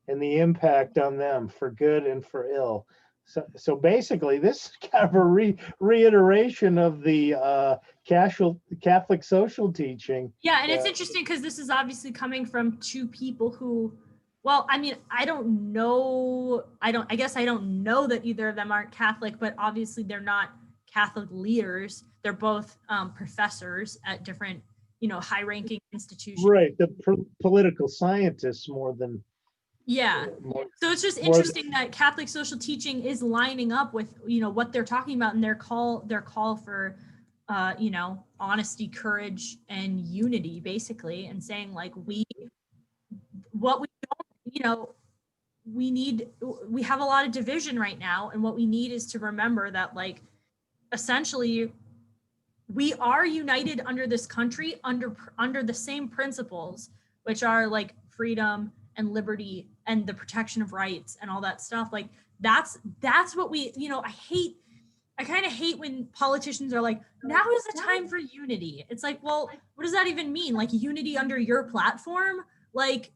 and the impact on them for good and for ill. So basically, this is kind of a reiteration of the Catholic social teaching. Yeah, and it's interesting because this is obviously coming from two people who, well, I mean, I guess I don't know that either of them aren't Catholic, but obviously they're not Catholic leaders. They're both professors at different, high-ranking institutions. Right, the political scientists more than. Yeah. So it's just interesting that Catholic social teaching is lining up with, what they're talking about in their call for, honesty, courage, and unity, basically, and saying like we have a lot of division right now, and what we need is to remember that, like, essentially we are united under this country under the same principles, which are like freedom and liberty and the protection of rights and all that stuff. Like that's what we, I kind of hate when politicians are like, now is the time for unity. It's like, well, what does that even mean? Like unity under your platform? Like,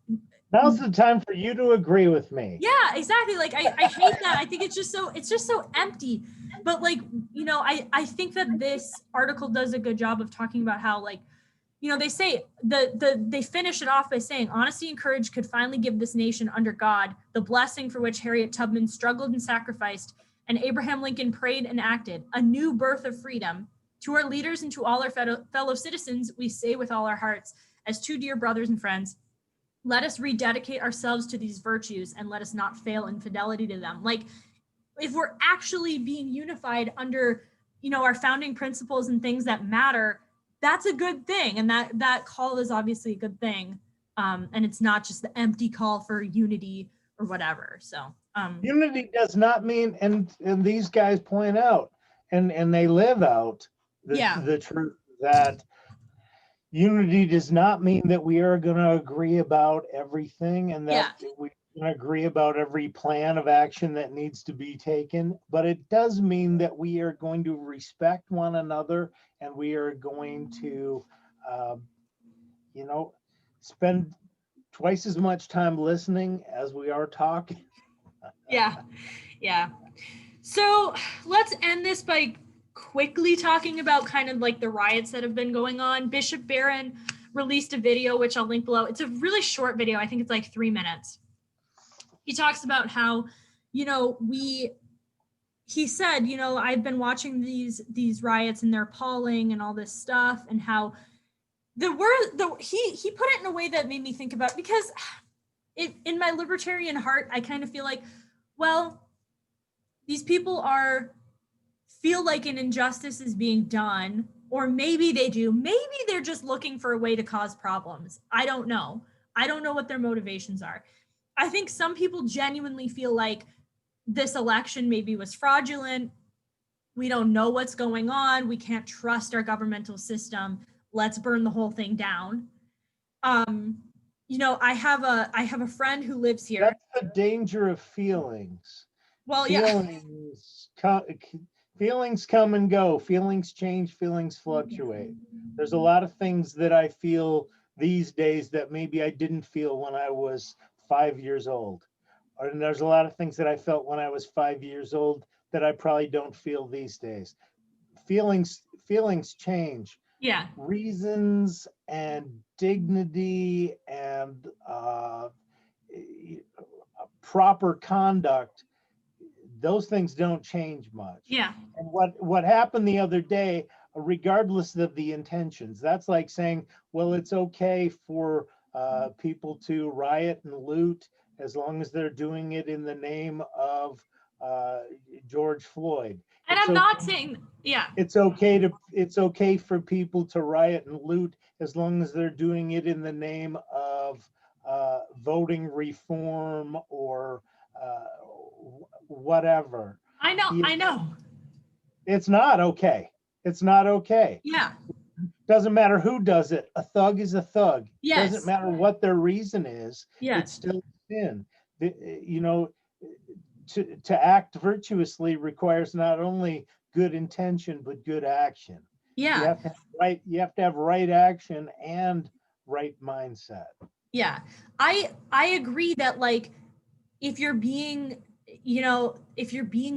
now's the time for you to agree with me. Yeah, exactly. Like I hate that. I think it's just so empty. But like, I think that this article does a good job of talking about how, like, they say they finish it off by saying honesty and courage could finally give this nation under God the blessing for which Harriet Tubman struggled and sacrificed, and Abraham Lincoln prayed and acted, a new birth of freedom. To our leaders and to all our fellow citizens, we say with all our hearts, as two dear brothers and friends, let us rededicate ourselves to these virtues and let us not fail in fidelity to them. Like, if we're actually being unified under, our founding principles and things that matter, that's a good thing. And that call is obviously a good thing. And it's not just the empty call for unity or whatever. So unity does not mean, and these guys point out, and they live out the truth that unity does not mean that we are going to agree about everything and that we're going to agree about every plan of action that needs to be taken. But it does mean that we are going to respect one another, and we are going to Um, you know, spend twice as much time listening as we are talking. Yeah. Yeah. So let's end this by quickly talking about kind of like the riots that have been going on. Bishop Barron released a video, which I'll link below. It's a really short video. I think it's like 3 minutes. He talks about how, you know, he said, you know, I've been watching these riots and they're appalling and all this stuff, and how he put it in a way that made me think about, because in my libertarian heart, I kind of feel like, well, these people feel like an injustice is being done, or maybe they do. Maybe they're just looking for a way to cause problems. I don't know. I don't know what their motivations are. I think some people genuinely feel like this election maybe was fraudulent. We don't know what's going on. We can't trust our governmental system. Let's burn the whole thing down. You know, I have a friend who lives here. That's the danger of feelings. Well, feelings, feelings come and go. Feelings change. Feelings fluctuate. There's a lot of things that I feel these days that maybe I didn't feel when I was 5 years old. And there's a lot of things that I felt when I was 5 years old that I probably don't feel these days. Feelings change. Yeah. Reasons and dignity and proper conduct, those things don't change much. Yeah. And what happened the other day, regardless of the intentions, that's like saying, well, it's okay for people to riot and loot as long as they're doing it in the name of George Floyd. And I'm not saying, yeah. It's okay for people to riot and loot as long as they're doing it in the name of voting reform or whatever. I know. It's not okay. It's not okay. Yeah. Doesn't matter who does it. A thug is a thug. Yes. Doesn't matter what their reason is. Yes. It's still sin. You know, to act virtuously requires not only good intention but good action. Yeah. You have to have right action and right mindset. Yeah. I agree that, like, if you're being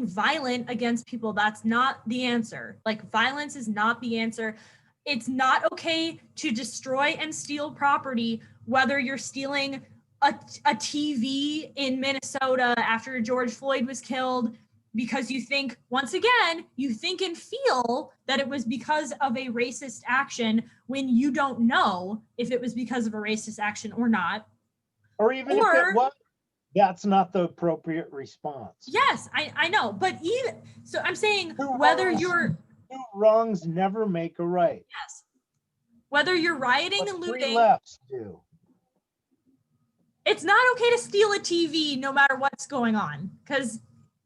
violent against people, that's not the answer. Like, violence is not the answer. It's not okay to destroy and steal property, whether you're stealing a TV in Minnesota after George Floyd was killed, because you think, once again, you think and feel that it was because of a racist action when you don't know if it was because of a racist action or not. Or even if it was, that's not the appropriate response. Yes, I know. But even so, I'm saying Two wrongs never make a right. Yes. Whether you're rioting But and looting. Three lefts do. It's not okay to steal a TV no matter what's going on, because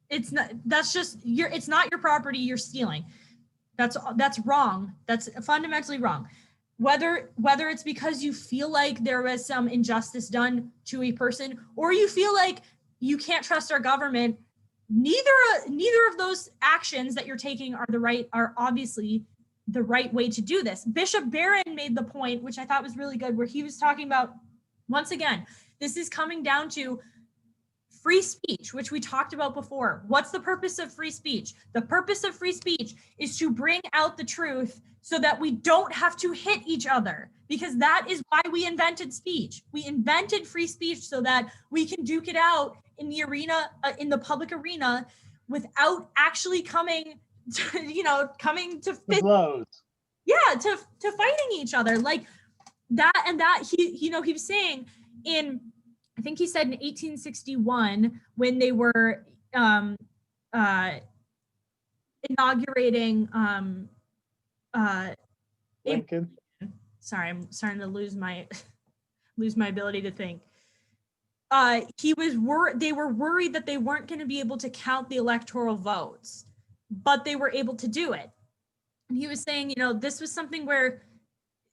it's not your property you're stealing. That's wrong. That's fundamentally wrong. Whether it's because you feel like there was some injustice done to a person, or you feel like you can't trust our government, neither of those actions that you're taking are obviously the right way to do this. Bishop Barron made the point, which I thought was really good, where he was talking about, once again, this is coming down to free speech, which we talked about before. What's the purpose of free speech? The purpose of free speech is to bring out the truth so that we don't have to hit each other, because that is why we invented speech. We invented free speech so that we can duke it out in the arena, in the public arena, without actually coming to blows. Yeah, to fighting each other like that. And that he was saying I think he said in 1861, when they were inaugurating Lincoln. Sorry, I'm starting to lose my ability to think. They were worried that they weren't going to be able to count the electoral votes, but they were able to do it. And he was saying, this was something where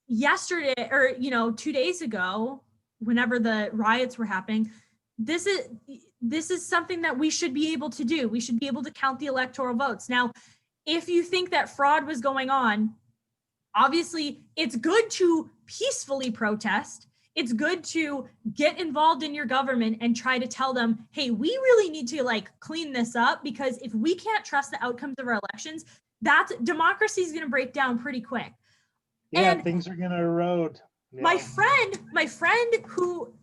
yesterday, or 2 days ago, whenever the riots were happening, this is something that we should be able to do. We should be able to count the electoral votes. Now, if you think that fraud was going on, Obviously, it's good to peacefully protest. It's good to get involved in your government and try to tell them, hey, we really need to like clean this up, because if we can't trust the outcomes of our elections, that's democracy is going to break down pretty quick. Yeah, And things are going to erode. Yeah. my friend who,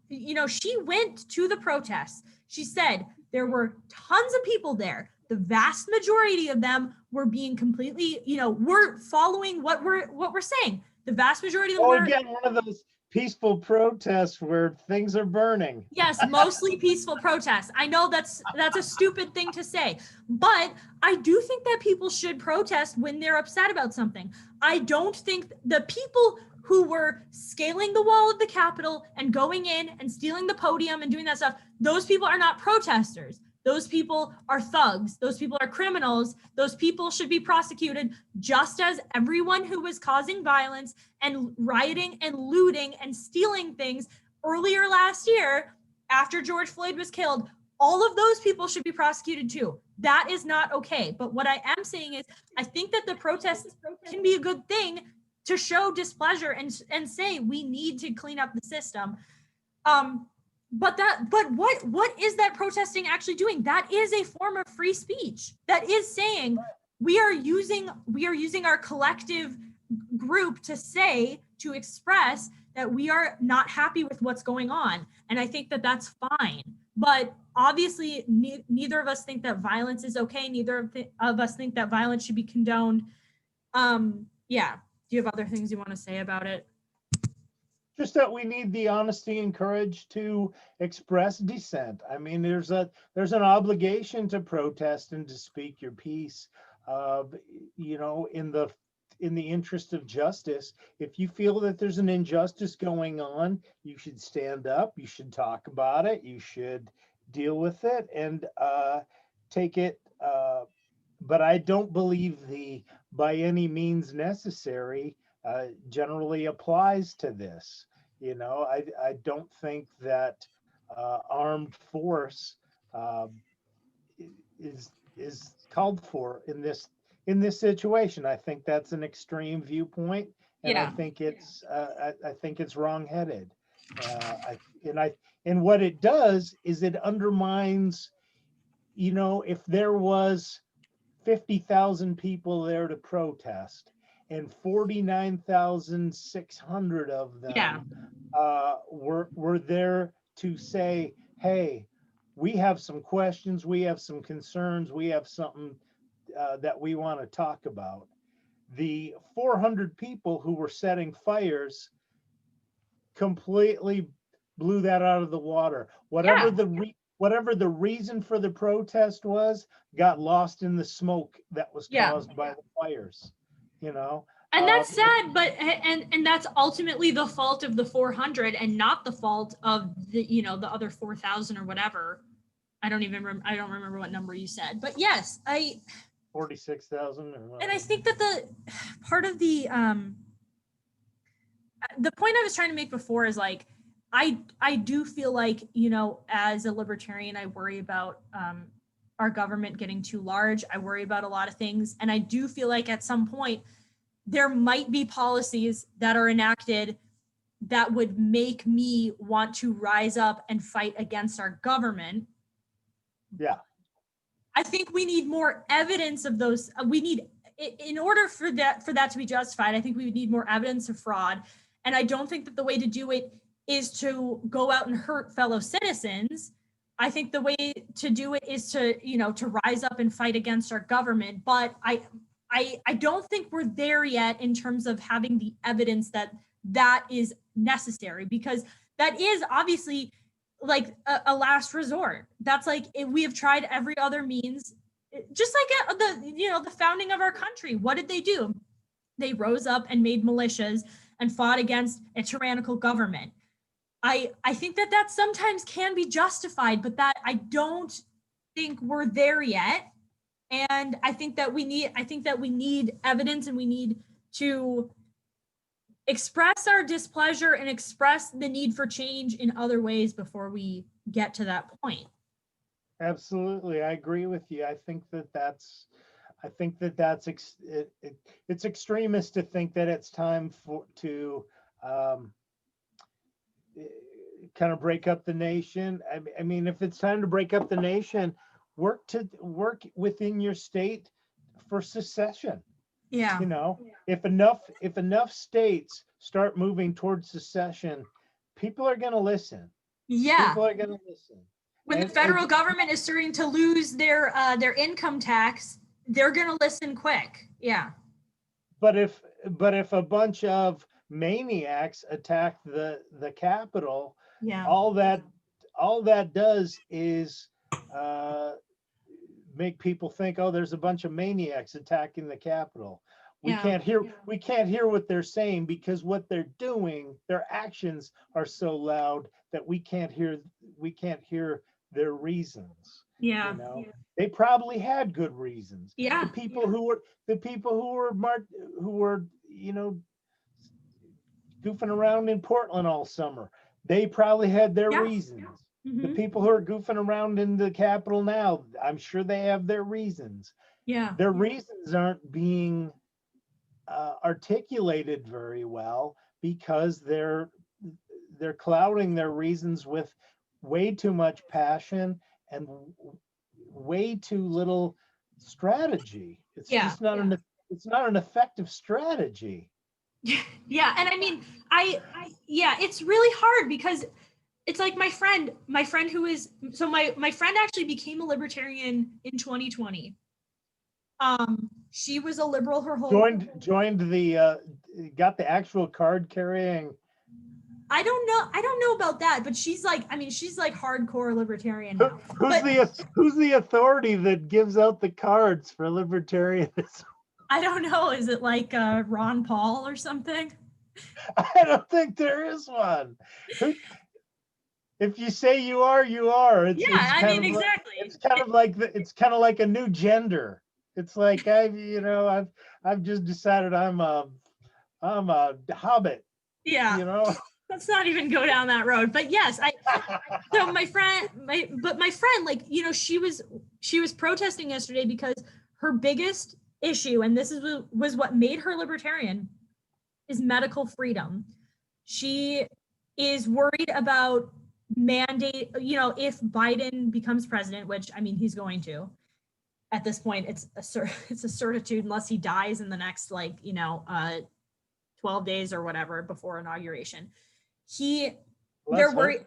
you know, she went to the protests. She said there were tons of people there. The vast majority of them were being completely, you know, were following what we're saying. The vast majority of them were, again, one of those peaceful protests where things are burning. yes, mostly peaceful protests. I know that's a stupid thing to say, but I do think that people should protest when they're upset about something. I don't think the people who were scaling the wall of the Capitol and going in and stealing the podium and doing that stuff, those people are not protesters. Those people are thugs. Those people are criminals. Those people should be prosecuted just as everyone who was causing violence and rioting and looting and stealing things earlier last year after George Floyd was killed. All of those people should be prosecuted too. That is not okay. But what I am saying is, I think that the protests can be a good thing to show displeasure and say we need to clean up the system. But what is that protesting actually doing? That is a form of free speech. That is saying we are using our collective group to express that we are not happy with what's going on. And I think that that's fine. But obviously, neither of us think that violence is okay. Neither of us think that violence should be condoned. Yeah. Do you have other things you want to say about it? Just that we need the honesty and courage to express dissent. I mean, there's an obligation to protest and to speak your piece, you know, in the interest of justice. If you feel that there's an injustice going on, you should stand up, you should talk about it, you should deal with it and take it. But I don't believe the by any means necessary generally applies to this. You know, I don't think that armed force is called for in this situation. I think that's an extreme viewpoint, and I think it's wrongheaded. And what it does is it undermines. You know, if there was 50,000 people there to protest, and 49,600 of them were there to say, hey, we have some questions, we have some concerns, we have something that we want to talk about. The 400 people who were setting fires completely blew that out of the water. Whatever the reason for the protest was, got lost in the smoke that was caused by the fires, you know. And that's sad, but and that's ultimately the fault of the 400 and not the fault of the, you know, the other 4,000 or whatever. I don't remember what number you said, but yes, 46,000. And I think that the part of the point I was trying to make before is like, I do feel like, you know, as a libertarian, I worry about our government getting too large. I worry about a lot of things. And I do feel like at some point, there might be policies that are enacted that would make me want to rise up and fight against our government. Yeah. I think we need more evidence of those. We need, in order for that to be justified, I think we would need more evidence of fraud. And I don't think that the way to do it is to go out and hurt fellow citizens. I think the way to do it is to, you know, to rise up and fight against our government. But I don't think we're there yet in terms of having the evidence that is necessary, because that is obviously like a last resort. That's like, we have tried every other means, just like the founding of our country. What did they do? They rose up and made militias and fought against a tyrannical government. I think that sometimes can be justified, but that I don't think we're there yet. And I think that we need evidence, and we need to express our displeasure and express the need for change in other ways before we get to that point. Absolutely. I agree with you. I think that's I think that it's extremist to think that it's time to kind of break up the nation. I mean, if it's time to break up the nation, work within your state for secession. Yeah. You know, if enough states start moving towards secession, people are going to listen. Yeah. People are going to listen. When the federal government is starting to lose their income tax, they're going to listen quick. Yeah. But if a bunch of maniacs attack the Capitol, Yeah. all that does is make people think, oh, there's a bunch of maniacs attacking the Capitol. We can't hear what they're saying, because what they're doing, their actions are so loud that we can't hear their reasons. Yeah. You know, they probably had good reasons. Yeah. The people who were you know, goofing around in Portland all summer, they probably had their reasons. Mm-hmm. The people who are goofing around in the Capitol now, I'm sure they have their reasons. Yeah. Their reasons aren't being articulated very well, because they're clouding their reasons with way too much passion and way too little strategy. It's just not it's not an effective strategy. Yeah. And I mean, it's really hard, because it's like my friend who is, so my friend actually became a libertarian in 2020. She was a liberal her whole joined the got the actual card carrying. I don't know about that, but she's like hardcore libertarian now. Who's the authority that gives out the cards for libertarianism? I don't know. Is it like Ron Paul or something? I don't think there is one. If you say you are, you are. Exactly. It's kind of like a new gender. It's like I've just decided I'm a hobbit. Yeah. You know. Let's not even go down that road. But yes, so my friend, like, you know, she was protesting yesterday because her biggest issue, and this was what made her libertarian, is medical freedom. She is worried about mandate, you know, if Biden becomes president, which, I mean, he's going to. At this point, it's a certitude, unless he dies in the next 12 days or whatever before inauguration. They're worried.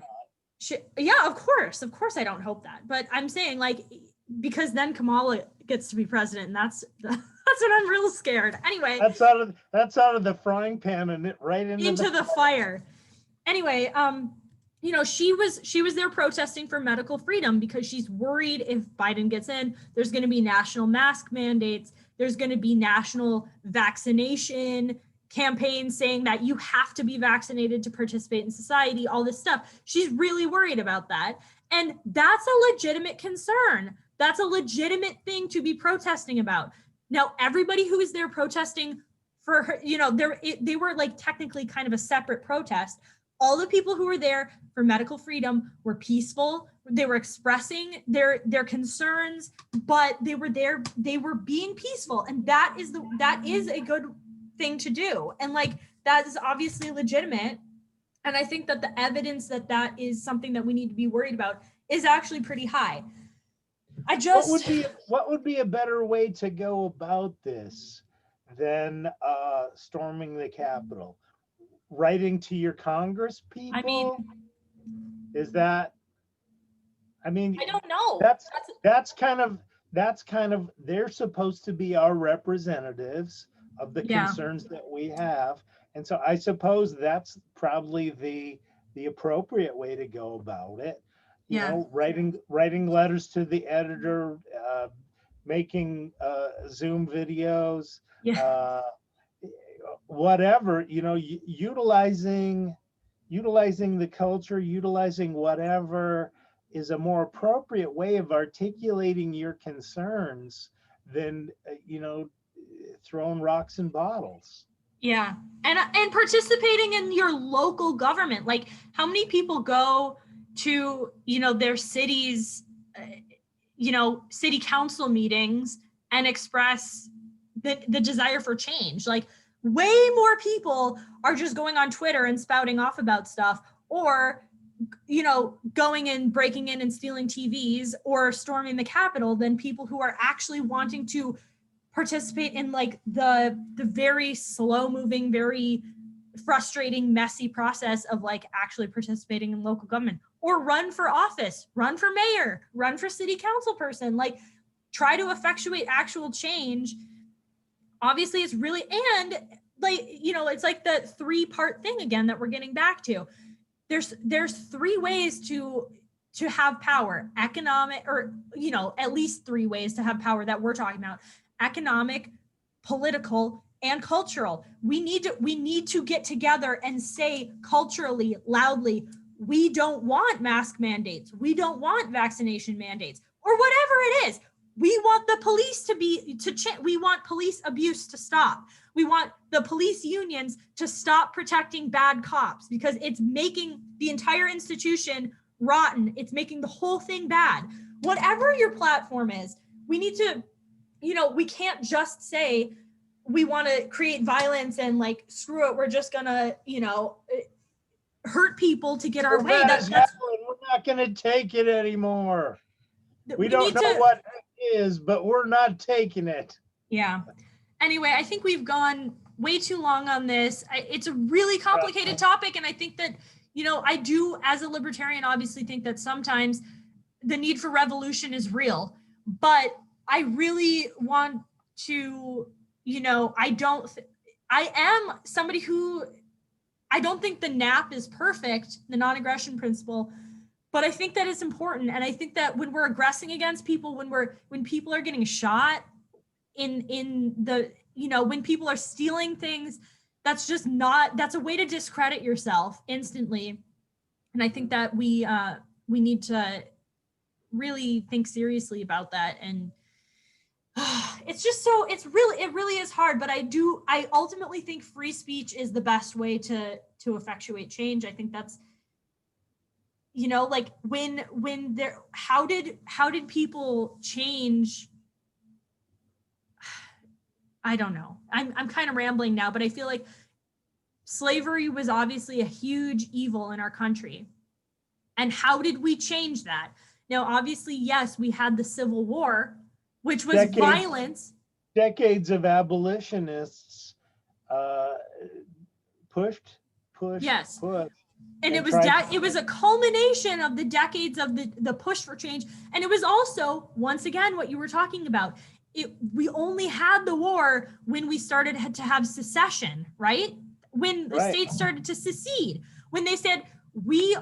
Yeah, of course I don't hope that, but I'm saying, like, because then Kamala gets to be president, and that's what I'm real scared. Anyway, that's out of the frying pan and it right into the fire. Anyway, you know, she was there protesting for medical freedom, because she's worried if Biden gets in, there's going to be national mask mandates, there's going to be national vaccination campaigns saying that you have to be vaccinated to participate in society, all this stuff. She's really worried about that. And that's a legitimate concern. That's a legitimate thing to be protesting about. Now, everybody who is there protesting for her, you know, they were like technically kind of a separate protest. All the people who were there for medical freedom were peaceful. They were expressing their concerns, but they were there, they were being peaceful. And that is a good thing to do. And like, that is obviously legitimate. And I think that the evidence that is something that we need to be worried about is actually pretty high. What would be a better way to go about this than storming the Capitol? Writing to your Congress people? I mean, I don't know. That's kind of they're supposed to be our representatives of the concerns that we have. And so I suppose that's probably the appropriate way to go about it. You know, writing letters to the editor, making Zoom videos, whatever, you know, utilizing the culture, utilizing whatever is a more appropriate way of articulating your concerns than, throwing rocks and bottles. Yeah. And participating in your local government. Like, how many people go to, their cities, city council meetings and express the desire for change. Like, way more people are just going on Twitter and spouting off about stuff, or, you know, going and breaking in and stealing TVs or storming the Capitol than people who are actually wanting to participate in like the very slow moving, very frustrating, messy process of like actually participating in local government, or run for office, run for mayor, run for city council person, like try to effectuate actual change. Obviously it's really, and like, you know, it's like the 3-part thing again that we're getting back to. There's 3 ways to have power: economic, or, you know, at least 3 ways to have power that we're talking about: economic, political, and cultural. We need to get together and say culturally, loudly, we don't want mask mandates. We don't want vaccination mandates, or whatever it is. We want the police we want police abuse to stop. We want the police unions to stop protecting bad cops, because it's making the entire institution rotten. It's making the whole thing bad. Whatever your platform is, we need to, you know, we can't just say we want to create violence and like, screw it, we're just gonna, you know, hurt people to get our way. We're not going to take it anymore. We don't know what it is, but we're not taking it. Yeah. Anyway, I think we've gone way too long on this. It's a really complicated topic. And I think that, you know, I do, as a libertarian, obviously think that sometimes the need for revolution is real, but I really want to, you know, I am somebody who, I don't think the NAP is perfect, the non-aggression principle, but I think that it's important. And I think that when we're aggressing against people, when people are getting shot in the, you know, when people are stealing things, that's a way to discredit yourself instantly. And I think that we need to really think seriously about that. And it's just so, it really is hard, but I ultimately think free speech is the best way to effectuate change. I think that's, you know, like when there, how did people change? I don't know. I'm kind of rambling now, but I feel like slavery was obviously a huge evil in our country. And how did we change that? Now, obviously, yes, we had the Civil War, which was violence. Decades of abolitionists pushed. Yes. Pushed. And it was a culmination of the decades of the push for change. And it was also, once again, what you were talking about. We only had the war when we started to have secession, right? When the states started to secede, when they said, we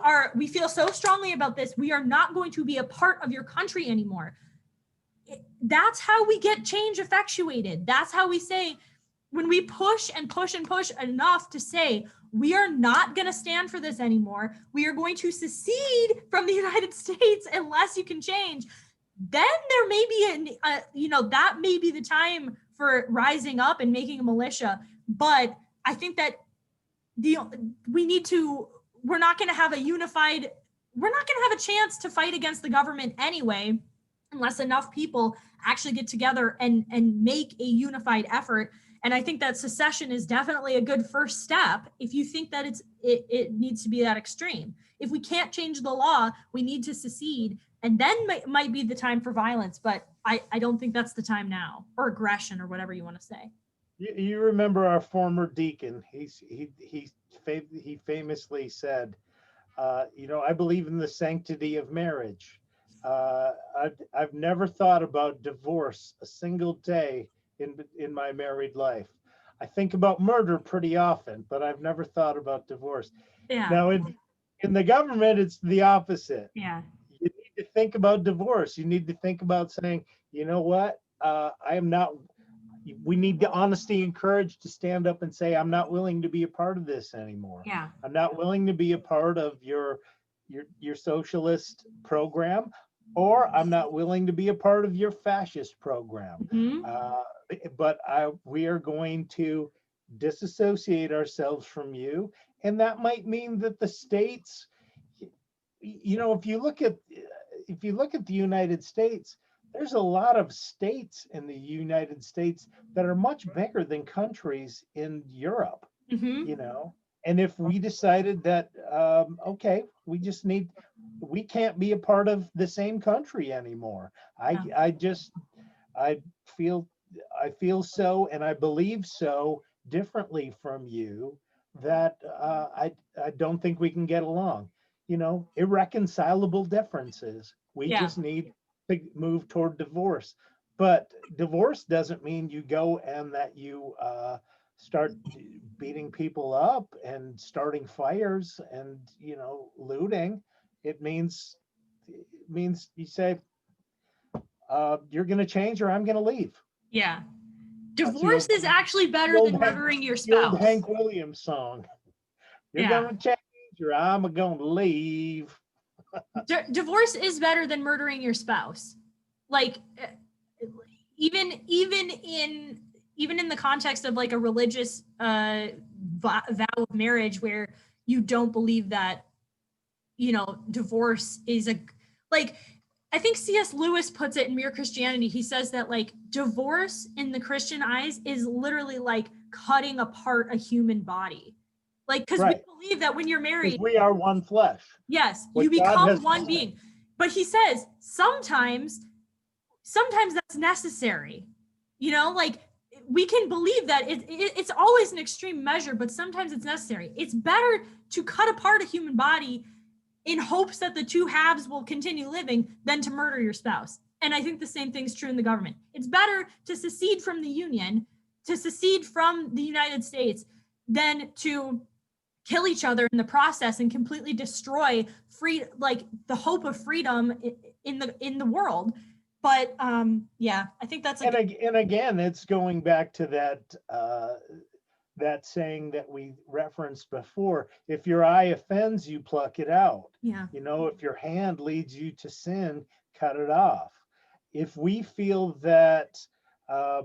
feel so strongly about this, we are not going to be a part of your country anymore. That's how we get change effectuated. That's how we say, when we push and push and push enough to say, we are not going to stand for this anymore, we are going to secede from the United States unless you can change, then there may be that may be the time for rising up and making a militia. But I think that we're not going to have a chance to fight against the government anyway, unless enough people actually get together and make a unified effort. And I think that secession is definitely a good first step if you think that it needs to be that extreme. If we can't change the law, we need to secede, and then might be the time for violence. But I don't think that's the time now, or aggression, or whatever you want to say. You remember our former deacon? He famously said, I believe in the sanctity of marriage. I've never thought about divorce a single day in my married life. I think about murder pretty often, but I've never thought about divorce. Yeah. Now in the government, it's the opposite. Yeah. You need to think about divorce. You need to think about saying, you know what, we need the honesty and courage to stand up and say, I'm not willing to be a part of this anymore. Yeah. I'm not willing to be a part of your socialist program, or I'm not willing to be a part of your fascist program. Mm-hmm. But we are going to disassociate ourselves from you. And that might mean that the states, if you look at the United States, there's a lot of states in the United States that are much bigger than countries in Europe, Hmm. you know? And if we decided that, okay, we can't be a part of the same country anymore. Yeah. I feel, I feel so, and I believe so differently from you that I don't think we can get along. You know, irreconcilable differences. We Yeah. just need to move toward divorce. But divorce doesn't mean you go and that you start beating people up and starting fires and, you know, looting. It means you say, you're going to change or I'm going to leave. Yeah. That's the Divorce old, is actually the better old than Hank, murdering your the old spouse. Hank Williams song. You're Yeah. going to change or I'm going to leave. Divorce is better than murdering your spouse. Like even in the context of like a religious vow of marriage where you don't believe that, you know, divorce is a, like, I think C.S. Lewis puts it in Mere Christianity. He says that like divorce in the Christian eyes is literally like cutting apart a human body. Like, because we Right. believe that when you're Because married, we are one flesh. yes, What you God has become one done. being. But he says sometimes that's necessary. You know, like we can believe that it's always an extreme measure, but sometimes it's necessary. It's better to cut apart a human body in hopes that the two halves will continue living than to murder your spouse. And I think the same thing's true in the government. It's better to secede from the Union, to secede from the United States, than to kill each other in the process and completely destroy like the hope of freedom in the world. But yeah, I think that's like, And again, it's going back to that saying that we referenced before. If your eye offends you, pluck it out. yeah, You know, if your hand leads you to sin, cut it off. If we feel that uh,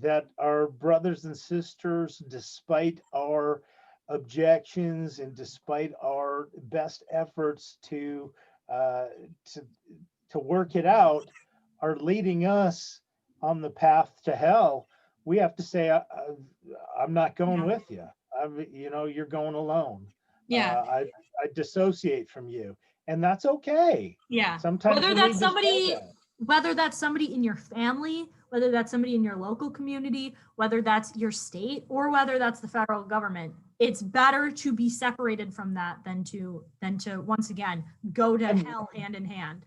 that our brothers and sisters, despite our objections and despite our best efforts uh, to to work it out, are leading us on the path to hell, we have to say, I'm not going yeah, with you. You know, you're going alone. yeah, I dissociate from you, and that's okay. yeah. Sometimes we need to say that. Whether that's somebody in your family, whether that's somebody in your local community, whether that's your state, or whether that's the federal government, it's better to be separated from that than to once again go to And hell hand in hand.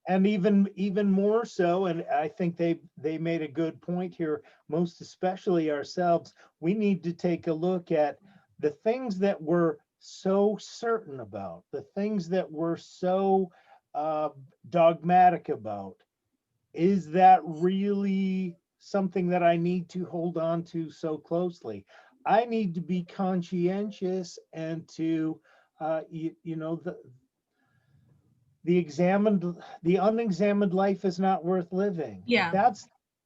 and even more so, and I think they made a good point here, most especially ourselves. We need to take a look at the things that we're so certain about, the things that we're so uh, dogmatic about. Is that really something that I need to hold on to so closely? I need to be conscientious and to you know, the unexamined life is not worth living. Yeah,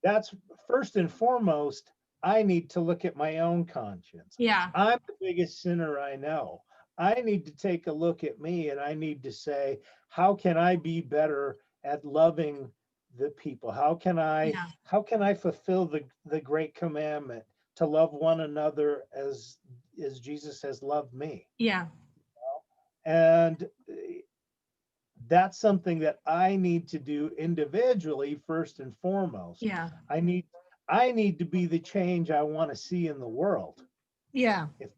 That's first and foremost. I need to look at my own conscience. yeah, I'm the biggest sinner I know. I need to take a look at me and I need to say, how can I be better at loving the people? yeah, How can I fulfill the great commandment to love one another as Jesus has loved me? yeah, And that's something that I need to do individually first and foremost. yeah, I need to be the change I want to see in the world. yeah, If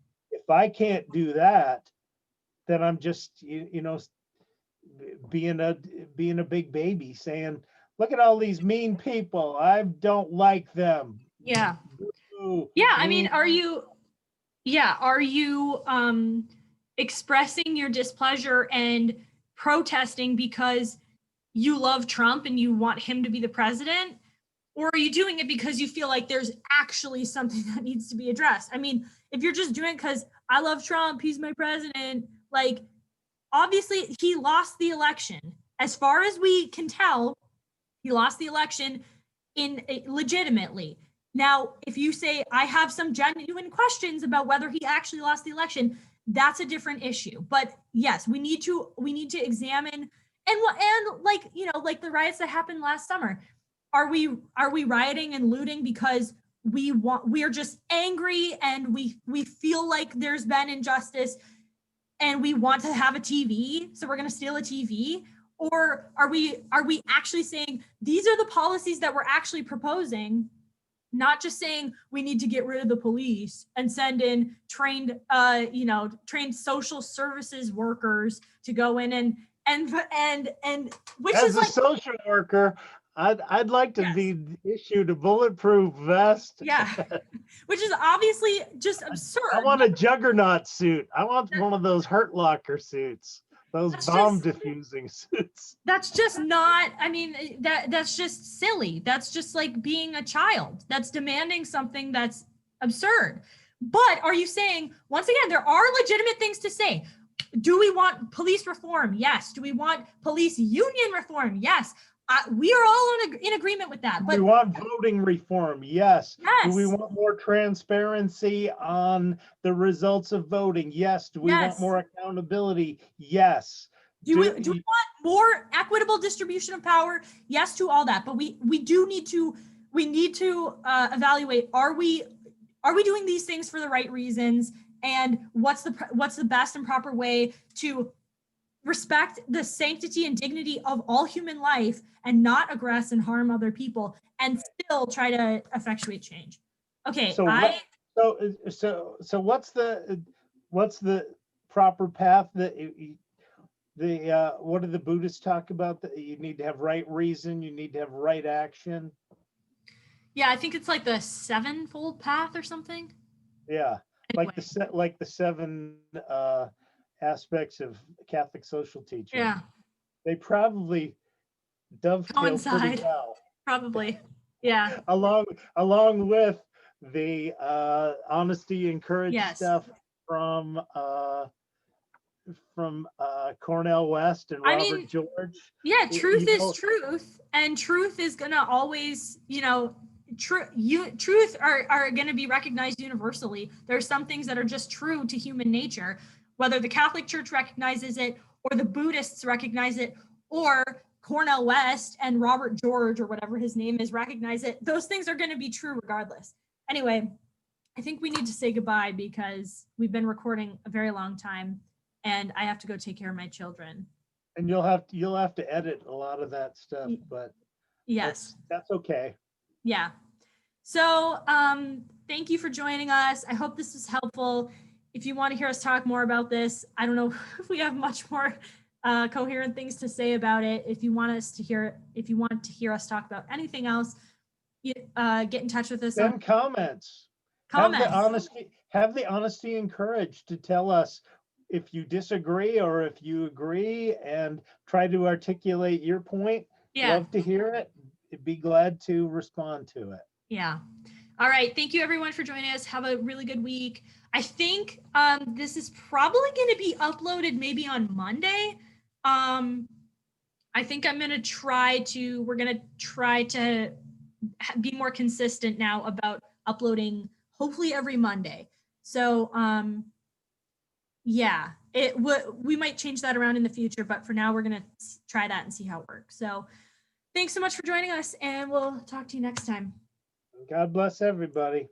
I can't do that, then I'm just you know, being a big baby saying, look at all these mean people. I don't like them. yeah. Boo, Yeah, I mean, boo. are you expressing your displeasure and protesting because you love Trump and you want him to be the president? Or are you doing it because you feel like there's actually something that needs to be addressed? I mean, if you're just doing it because I love Trump, he's my president, like obviously he lost the election. As far as we can tell, he lost the election legitimately. Now, if you say I have some genuine questions about whether he actually lost the election, that's a different issue. But yes, we need to examine And like, like the riots that happened last summer, are we rioting and looting because we are just angry and we feel like there's been injustice and we want to have a TV, so we're going to steal a TV? Or are we actually saying these are the policies that we're actually proposing, not just saying we need to get rid of the police and send in trained social services workers to go in and which As is a like, social worker, I'd like to yes, be issued a bulletproof vest. yeah, which is obviously just absurd. I want a juggernaut suit. I want one of those Hurt Locker suits, those bomb diffusing suits. That's just not, I mean, that's just silly. That's just like being a child. That's demanding something that's absurd. But are you saying, once again, there are legitimate things to say. Do we want police reform? Yes. Do we want police union reform? Yes. We are all in agreement with that. But we want voting reform. Yes. Yes. Do we want more transparency on the results of voting? Yes. Do we want more accountability? Yes. Do we want more equitable distribution of power? Yes to all that. But we need to evaluate, are we doing these things for the right reasons? And what's the best and proper way to respect the sanctity and dignity of all human life and not aggress and harm other people and still try to effectuate change? Okay. So what's the proper path that what do the Buddhists talk about? That you need to have right reason, you need to have right action. Yeah, I think it's like the sevenfold path or something. Yeah. Anyway. Like the seven aspects of Catholic social teaching. Yeah. They probably dovetail pretty well. Probably. Yeah. Along with the honesty and courage stuff from Cornel West and Robert George. Yeah, truth is truth, and truth is gonna always, truth are going to be recognized universally. There are some things that are just true to human nature, whether the Catholic Church recognizes it or the Buddhists recognize it or Cornel West and Robert George or whatever his name is recognize it. Those things are going to be true regardless. Anyway, I think we need to say goodbye because we've been recording a very long time and I have to go take care of my children. And you'll have to edit a lot of that stuff, but yes, that's okay. Yeah. So thank you for joining us. I hope this was helpful. If you want to hear us talk more about this, I don't know if we have much more coherent things to say about it. If you want to hear us talk about anything else, get in touch with us. Send comments. Have the honesty and courage to tell us if you disagree or if you agree and try to articulate your point. Yeah. Love to hear it. Be glad to respond to it. Yeah. All right. Thank you everyone for joining us. Have a really good week. I think this is probably going to be uploaded maybe on Monday. I think we're going to try to be more consistent now about uploading hopefully every Monday. So yeah, we might change that around in the future, but for now we're going to try that and see how it works. So thanks so much for joining us, and we'll talk to you next time. God bless everybody.